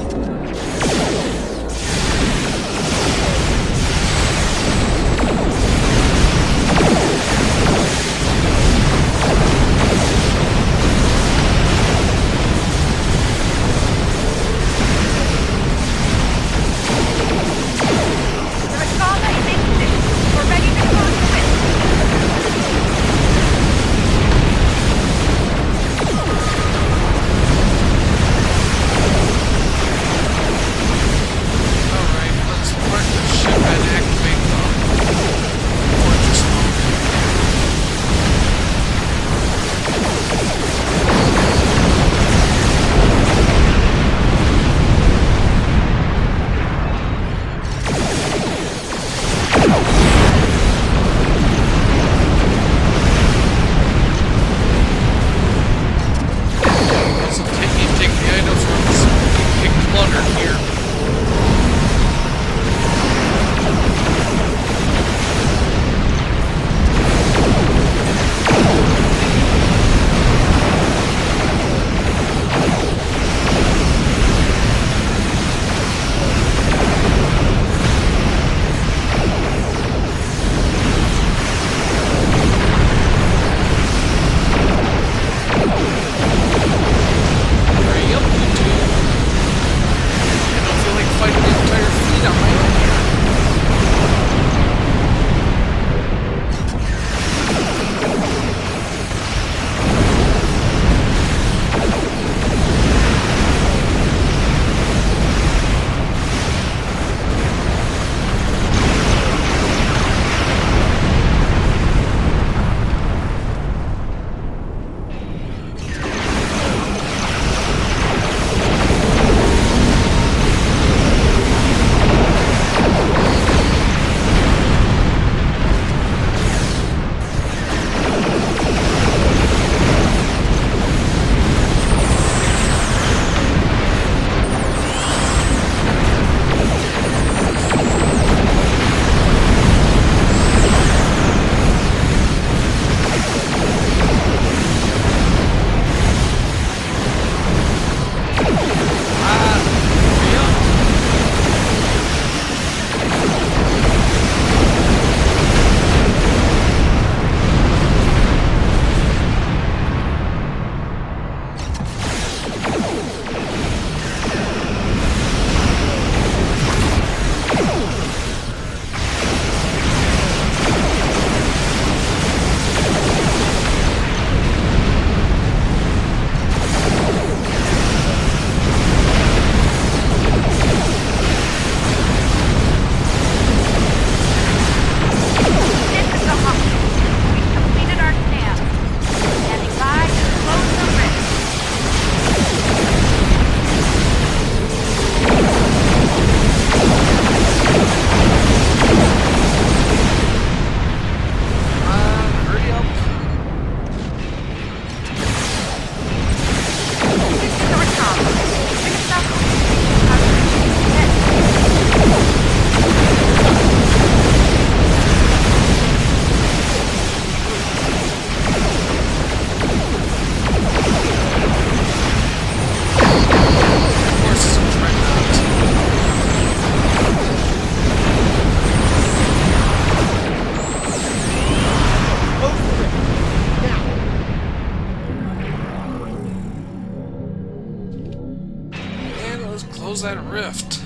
close that rift.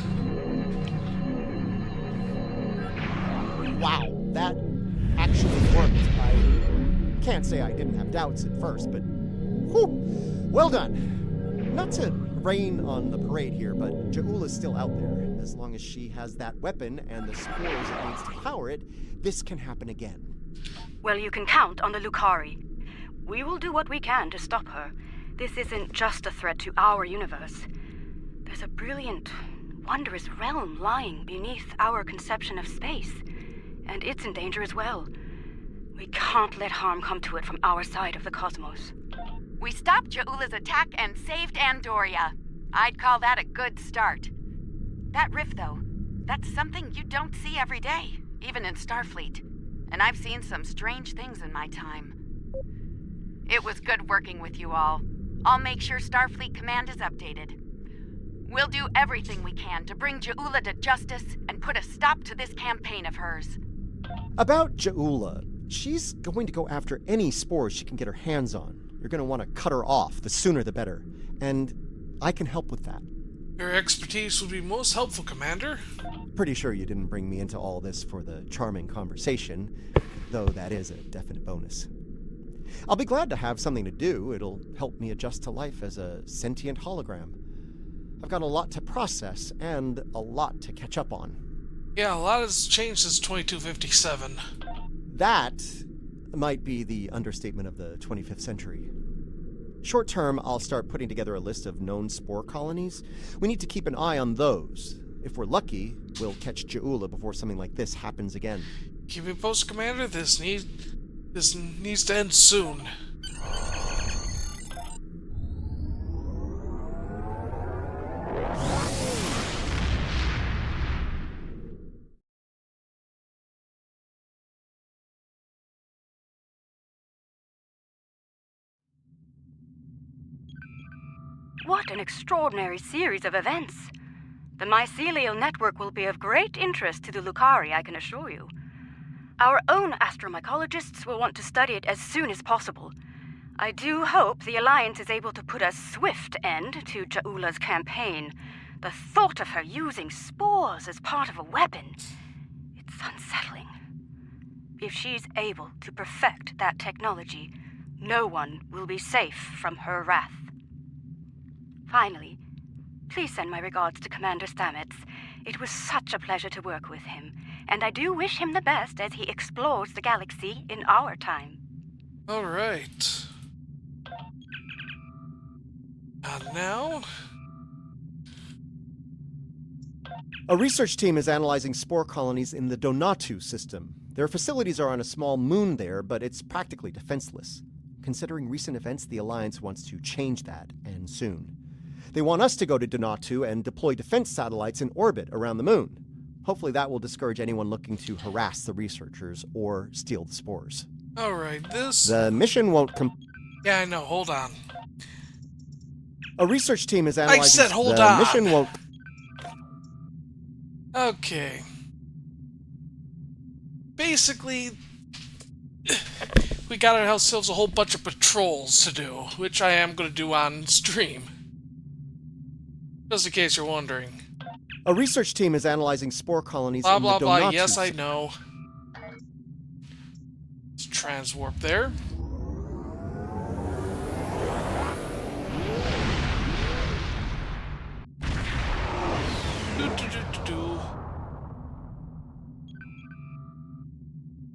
Wow, that actually worked. I can't say I didn't have doubts at first, but whew, well done. Not to rain on the parade here, but Ja'ula's still out there. As long as she has that weapon and the spores it needs to power it, this can happen again. Well, you can count on the Lucari. We will do what we can to stop her. This isn't just a threat to our universe. There's a brilliant, wondrous realm lying beneath our conception of space, and it's in danger as well. We can't let harm come to it from our side of the cosmos. We stopped Ja'ula's attack and saved Andoria. I'd call that a good start. That rift, though, that's something you don't see every day, even in Starfleet. And I've seen some strange things in my time. It was good working with you all. I'll make sure Starfleet Command is updated. We'll do everything we can to bring Ja'ula to justice and put a stop to this campaign of hers. About Ja'ula, she's going to go after any spores she can get her hands on. You're going to want to cut her off, the sooner the better. And I can help with that. Your expertise would be most helpful, Commander. Pretty sure you didn't bring me into all this for the charming conversation, though that is a definite bonus. I'll be glad to have something to do. It'll help me adjust to life as a sentient hologram. I've got a lot to process and a lot to catch up on. Yeah, a lot has changed since 2257. That might be the understatement of the 25th century. Short term, I'll start putting together a list of known spore colonies. We need to keep an eye on those. If we're lucky, we'll catch Ja'ula before something like this happens again. Keep me posted, Commander. This needs to end soon. What an extraordinary series of events. The mycelial network will be of great interest to the Lucari, I can assure you. Our own astromycologists will want to study it as soon as possible. I do hope the Alliance is able to put a swift end to Ja'ula's campaign. The thought of her using spores as part of a weapon, it's unsettling. If she's able to perfect that technology, no one will be safe from her wrath. Finally, please send my regards to Commander Stamets. It was such a pleasure to work with him, and I do wish him the best as he explores the galaxy in our time. All right. And now? A research team is analyzing spore colonies in the Donatu system. Their facilities are on a small moon there, but it's practically defenseless. Considering recent events, the Alliance wants to change that, and soon. They want us to go to Donatu and deploy defense satellites in orbit around the moon. Hopefully that will discourage anyone looking to harass the researchers or steal the spores. Alright, this... The mission won't Yeah, I know, hold on. A research team is analyzing... I said hold the on! mission won't... Okay. Basically, we got ourselves a whole bunch of patrols to do, which I am going to do on stream. Just in case you're wondering. A research team is analyzing spore colonies blah, in blah, the blah. Donatu Yes, I know. Let's transwarp there.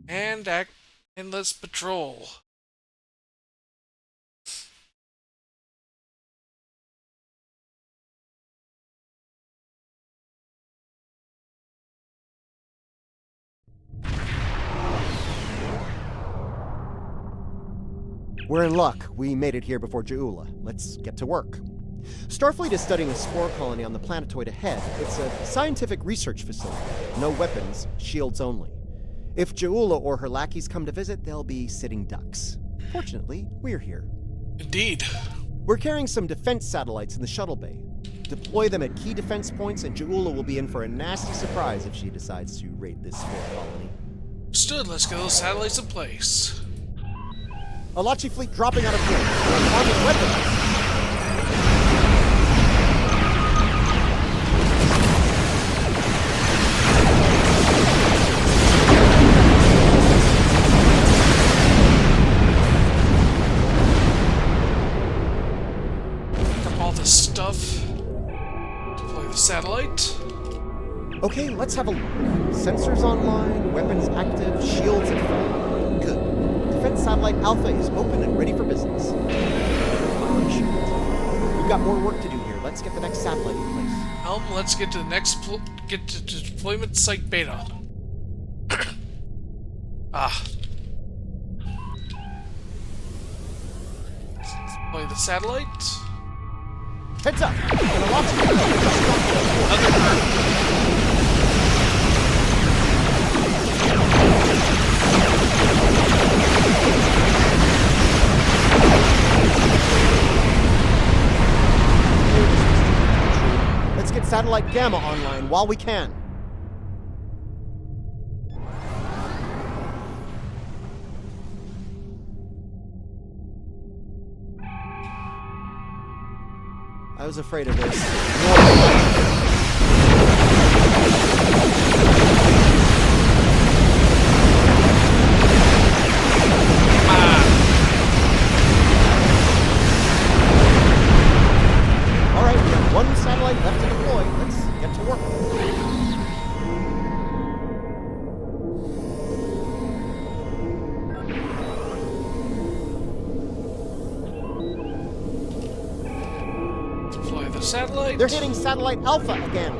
And act endless patrol. We're in luck. We made it here before Ja'ula. Let's get to work. Starfleet is studying a spore colony on the planetoid ahead. It's a scientific research facility. No weapons, shields only. If Ja'ula or her lackeys come to visit, they'll be sitting ducks. Fortunately, we're here. Indeed. We're carrying some defense satellites in the shuttle bay. Deploy them at key defense points, and Ja'ula will be in for a nasty surprise if she decides to raid this spore colony. Understood. Let's get those satellites in place. Alachi fleet dropping out of fuel. We're arming weapons. all this stuff. Deploy the satellite. Okay, let's have a look. Sensors online, weapons active, shields at full. Good. Defense Satellite Alpha is open and ready for business. We've got more work to do here. Let's get the next satellite in place. Let's get to the next get to deployment site beta. Deploy the satellite. Heads up! Another group. Let's get Satellite Gamma online while we can. I was afraid of this. Alright, we have one satellite left to deploy. Let's get to work. Deploy the satellite. They're hitting Satellite Alpha again.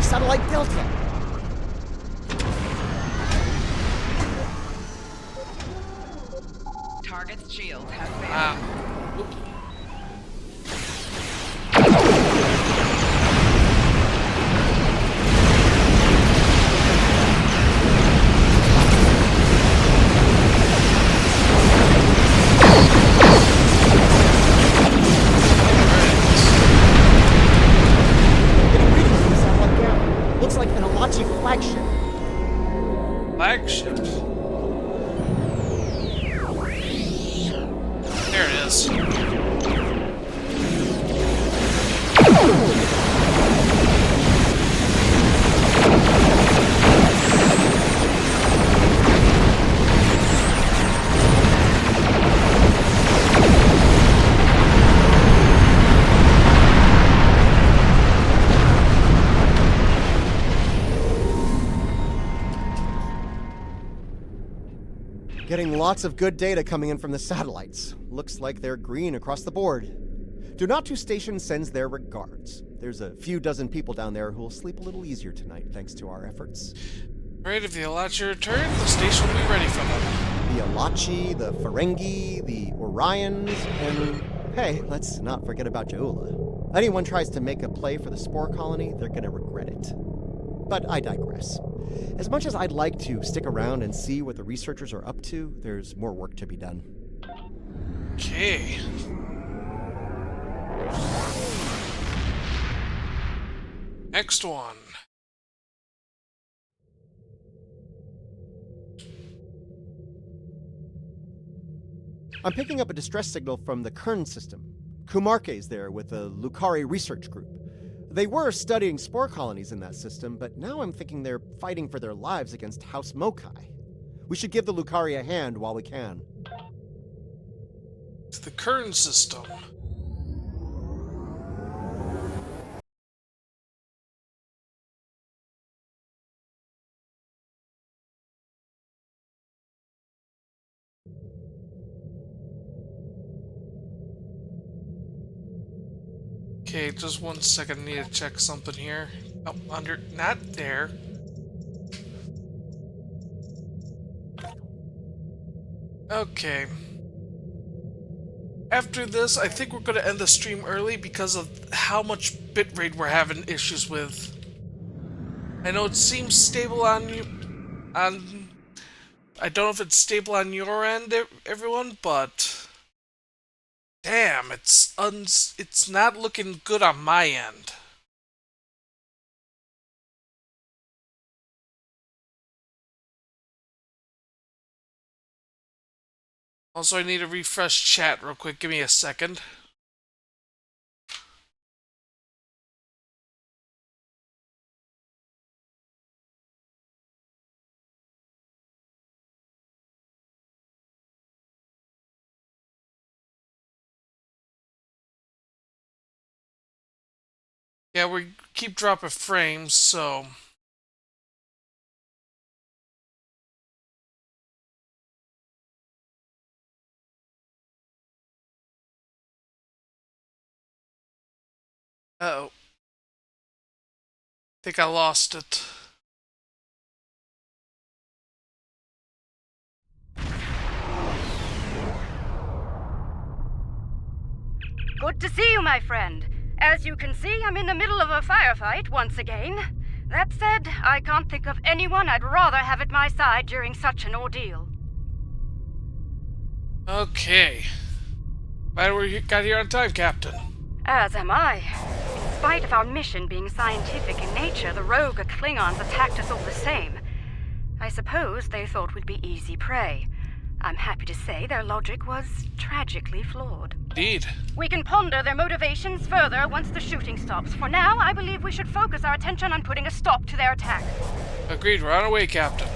Satellite Delta. Target's shield has failed. Flagship. There it is. Getting lots of good data coming in from the satellites. Looks like they're green across the board. Donatu Station sends their regards. There's a few dozen people down there who'll sleep a little easier tonight thanks to our efforts. Alright, if the Alachi return, the station will be ready for them. The Alachi, the Ferengi, the Orions, and hey, let's not forget about Jaula. Anyone tries to make a play for the Spore Colony, they're gonna regret it. But I digress. As much as I'd like to stick around and see what the researchers are up to, there's more work to be done. Okay. Next one. I'm picking up a distress signal from the Kern system. Kumarke's there with the Lucari research group. They were studying spore colonies in that system, but now I'm thinking they're fighting for their lives against House Mokai. We should give the Lucari a hand while we can. To the Kern system. Okay, just 1 second. I need to check something here. Oh, not there. Okay. After this, I think we're going to end the stream early because of how much bitrate we're having issues with. I know it seems stable on I don't know if it's stable on your end, everyone, but damn, it's not looking good on my end. Also, I need to refresh chat real quick. Give me a second. Yeah, we keep dropping frames, so... Uh-oh. I think I lost it. Good to see you, my friend. As you can see, I'm in the middle of a firefight once again. That said, I can't think of anyone I'd rather have at my side during such an ordeal. Okay. Glad we got here on time, Captain. As am I. In spite of our mission being scientific in nature, the rogue Klingons attacked us all the same. I suppose they thought we'd be easy prey. I'm happy to say their logic was tragically flawed. Indeed. We can ponder their motivations further once the shooting stops. For now, I believe we should focus our attention on putting a stop to their attack. Agreed. We're on our way, Captain.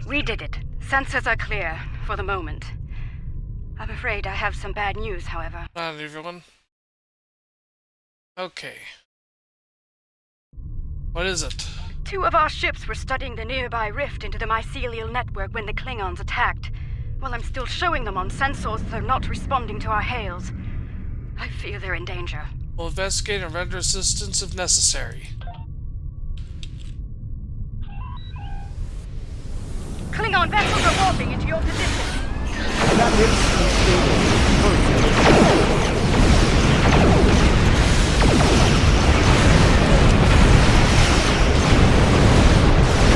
We did it. Sensors are clear, for the moment. I'm afraid I have some bad news, however. Not everyone. Okay. What is it? 2 of our ships were studying the nearby rift into the mycelial network when the Klingons attacked. While I'm still showing them on sensors, they're not responding to our hails. I fear they're in danger. We'll investigate and render assistance if necessary. Klingon vessels are warping into your position.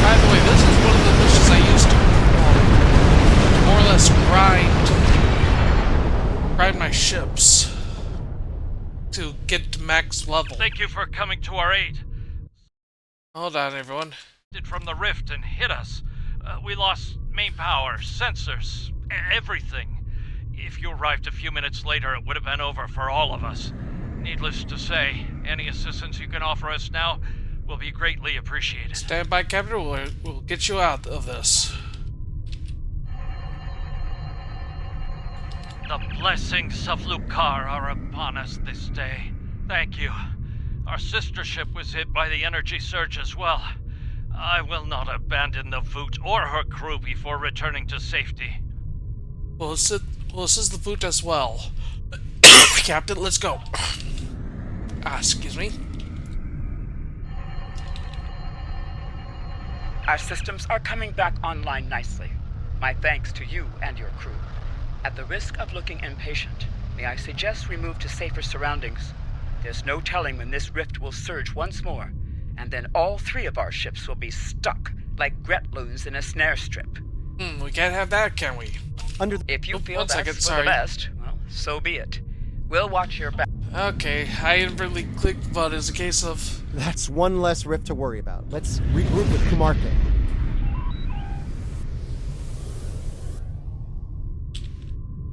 By the way, this is one of the missions I used to more or less grind my ships to get to max level. Thank you for coming to our aid. Hold on, everyone. From the rift and hit us. We lost main power, sensors, everything. If you arrived a few minutes later, it would have been over for all of us. Needless to say, any assistance you can offer us now will be greatly appreciated. Stand by, Captain. We'll get you out of this. The blessings of Lukar are upon us this day. Thank you. Our sister ship was hit by the energy surge as well. I will not abandon the Voot or her crew before returning to safety. Well, this is the Voot as well. Captain, let's go. Excuse me. Our systems are coming back online nicely. My thanks to you and your crew. At the risk of looking impatient, may I suggest we move to safer surroundings? There's no telling when this rift will surge once more, and then all 3 of our ships will be stuck like Gretloons in a snare strip. We can't have that, can we? If you feel that's for the best, well, so be it. We'll watch your back. Okay, I didn't really click, but it's a case of... That's one less rift to worry about. Let's regroup with Kumarke.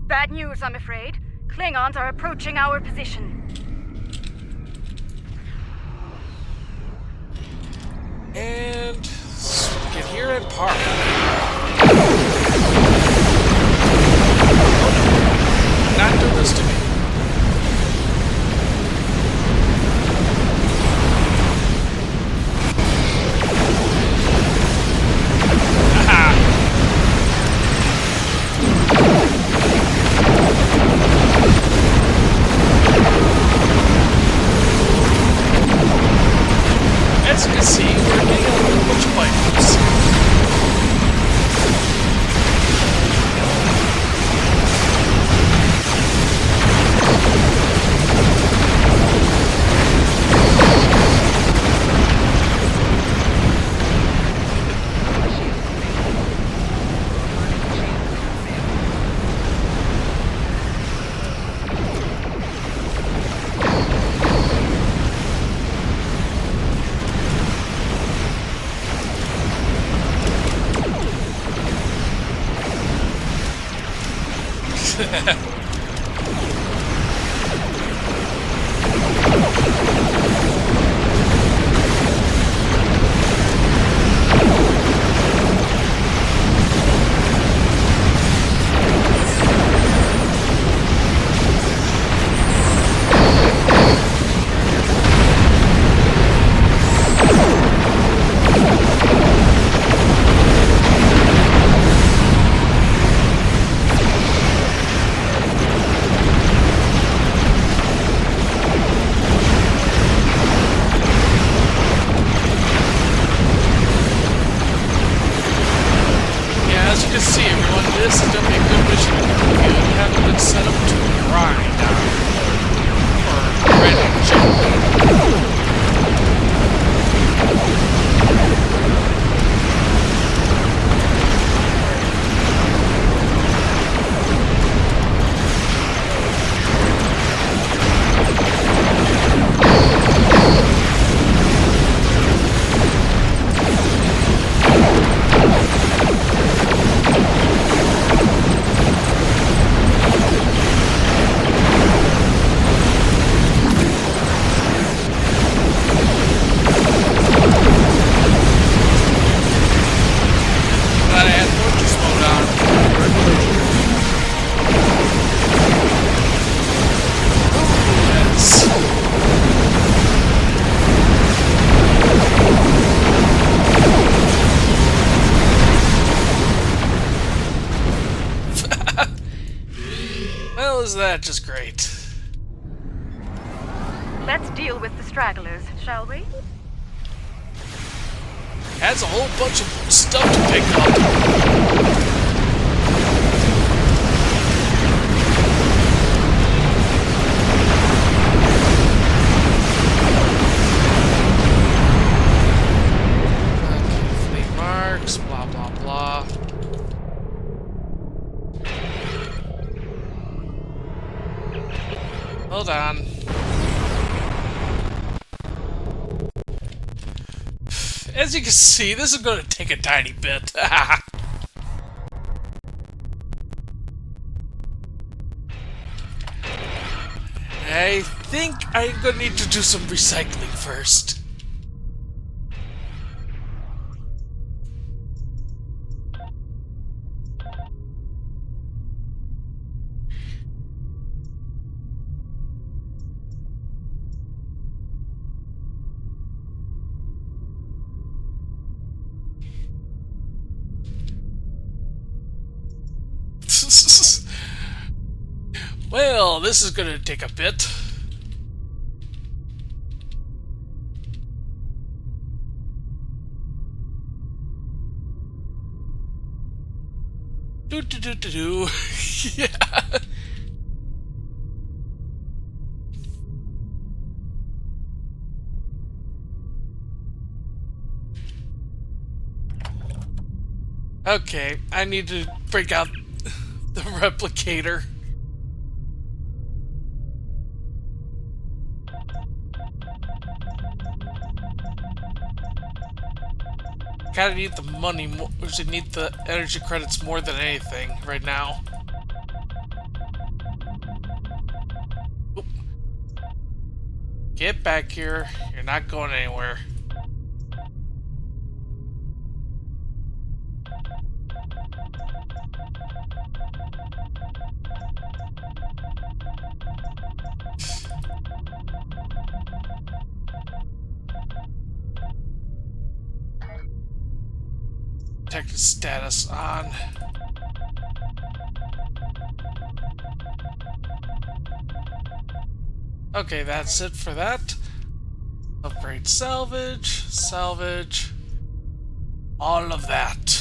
Bad news, I'm afraid. Klingons are approaching our position. And... get here and park. Not do this to me. see, we're getting a whole bunch of items. Isn't that just great? Let's deal with the stragglers, shall we? Has a whole bunch of stuff to pick up. Blah blah blah. Hold on. As you can see, this is going to take a tiny bit. I think I'm going to need to do some recycling first. Well, this is going to take a bit. Do. Yeah. Okay, I need to break out the replicator. Kinda need the money more, we should need the energy credits more than anything right now. Oop. Get back here, you're not going anywhere. Protected status on. Okay, that's it for that. Upgrade salvage, salvage, all of that.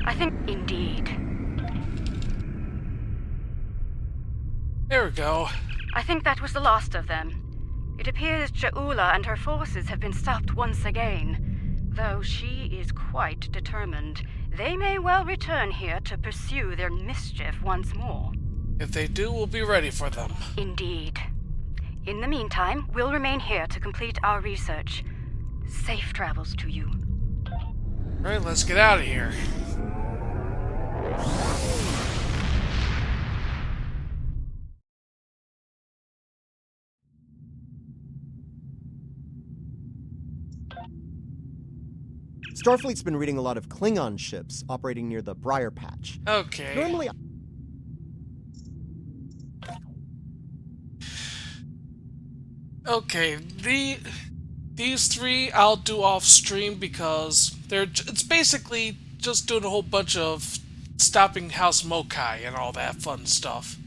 I think indeed. There we go. I think that was the last of them. It appears Ja'ula and her forces have been stopped once again. Though she is quite determined. They may well return here to pursue their mischief once more. If they do, we'll be ready for them. Indeed. In the meantime, we'll remain here to complete our research. Safe travels to you. Alright, let's get out of here. Starfleet's been reading a lot of Klingon ships operating near the Briar Patch. Okay. Normally... Okay, these three I'll do off stream because it's basically just doing a whole bunch of stopping House Mokai and all that fun stuff.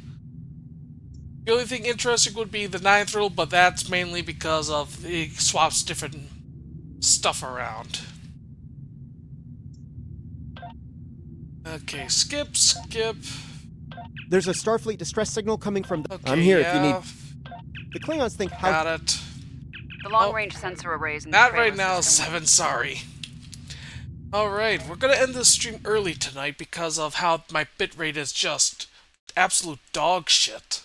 The only thing interesting would be the ninth riddle, but that's mainly because of it swaps different stuff around. Okay, skip. There's a Starfleet distress signal coming from the... Okay, I'm here yeah. if you need... The Klingons think how... Got it. The long-range sensor arrays in the Not trailer right now, system. 7, sorry. Alright, we're gonna end this stream early tonight because of how my bitrate is just absolute dog shit.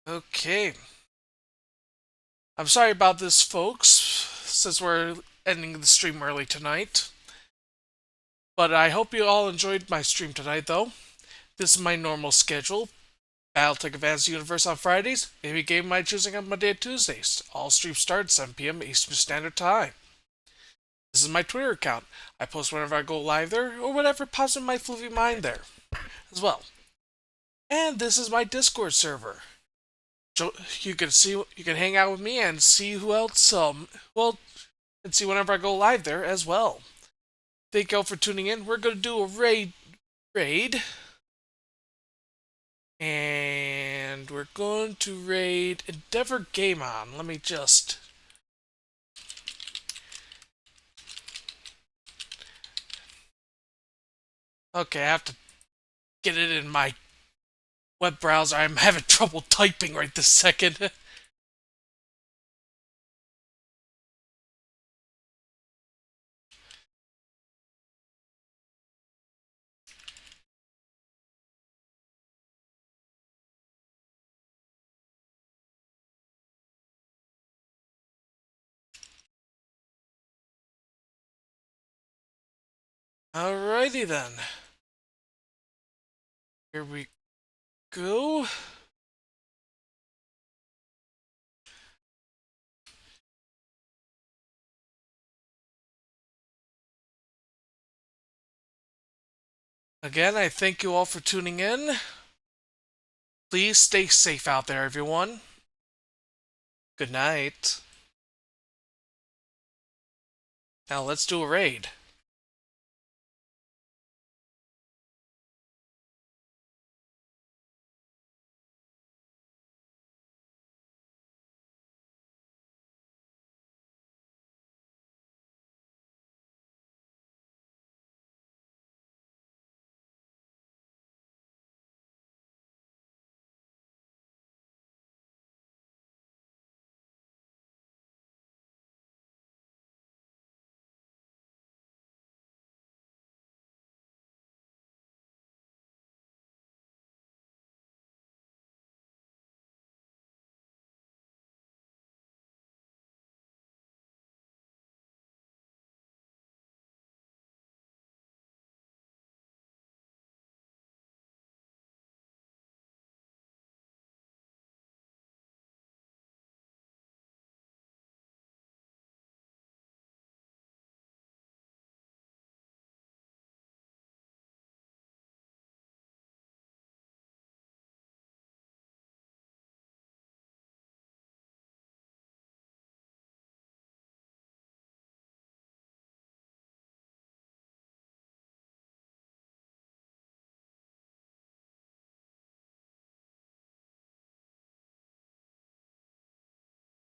Okay. I'm sorry about this, folks, since we're ending the stream early tonight. But I hope you all enjoyed my stream tonight, though. This is my normal schedule. Battletech Advanced Universe on Fridays, maybe game my choosing on Monday and Tuesdays. All streams start at 7 PM Eastern Standard Time. This is my Twitter account. I post whenever I go live there, or whatever pops in my floofy mind there, as well. And this is my Discord server. You can hang out with me and see who else, and see whenever I go live there as well. Thank you all for tuning in. We're gonna do a raid. And we're going to raid Endeavor Game On. Let me just... Okay, I have to get it in my web browser. I'm having trouble typing right this second. Alrighty then. Here we go. Again, I thank you all for tuning in. Please stay safe out there, everyone. Good night. Now let's do a raid.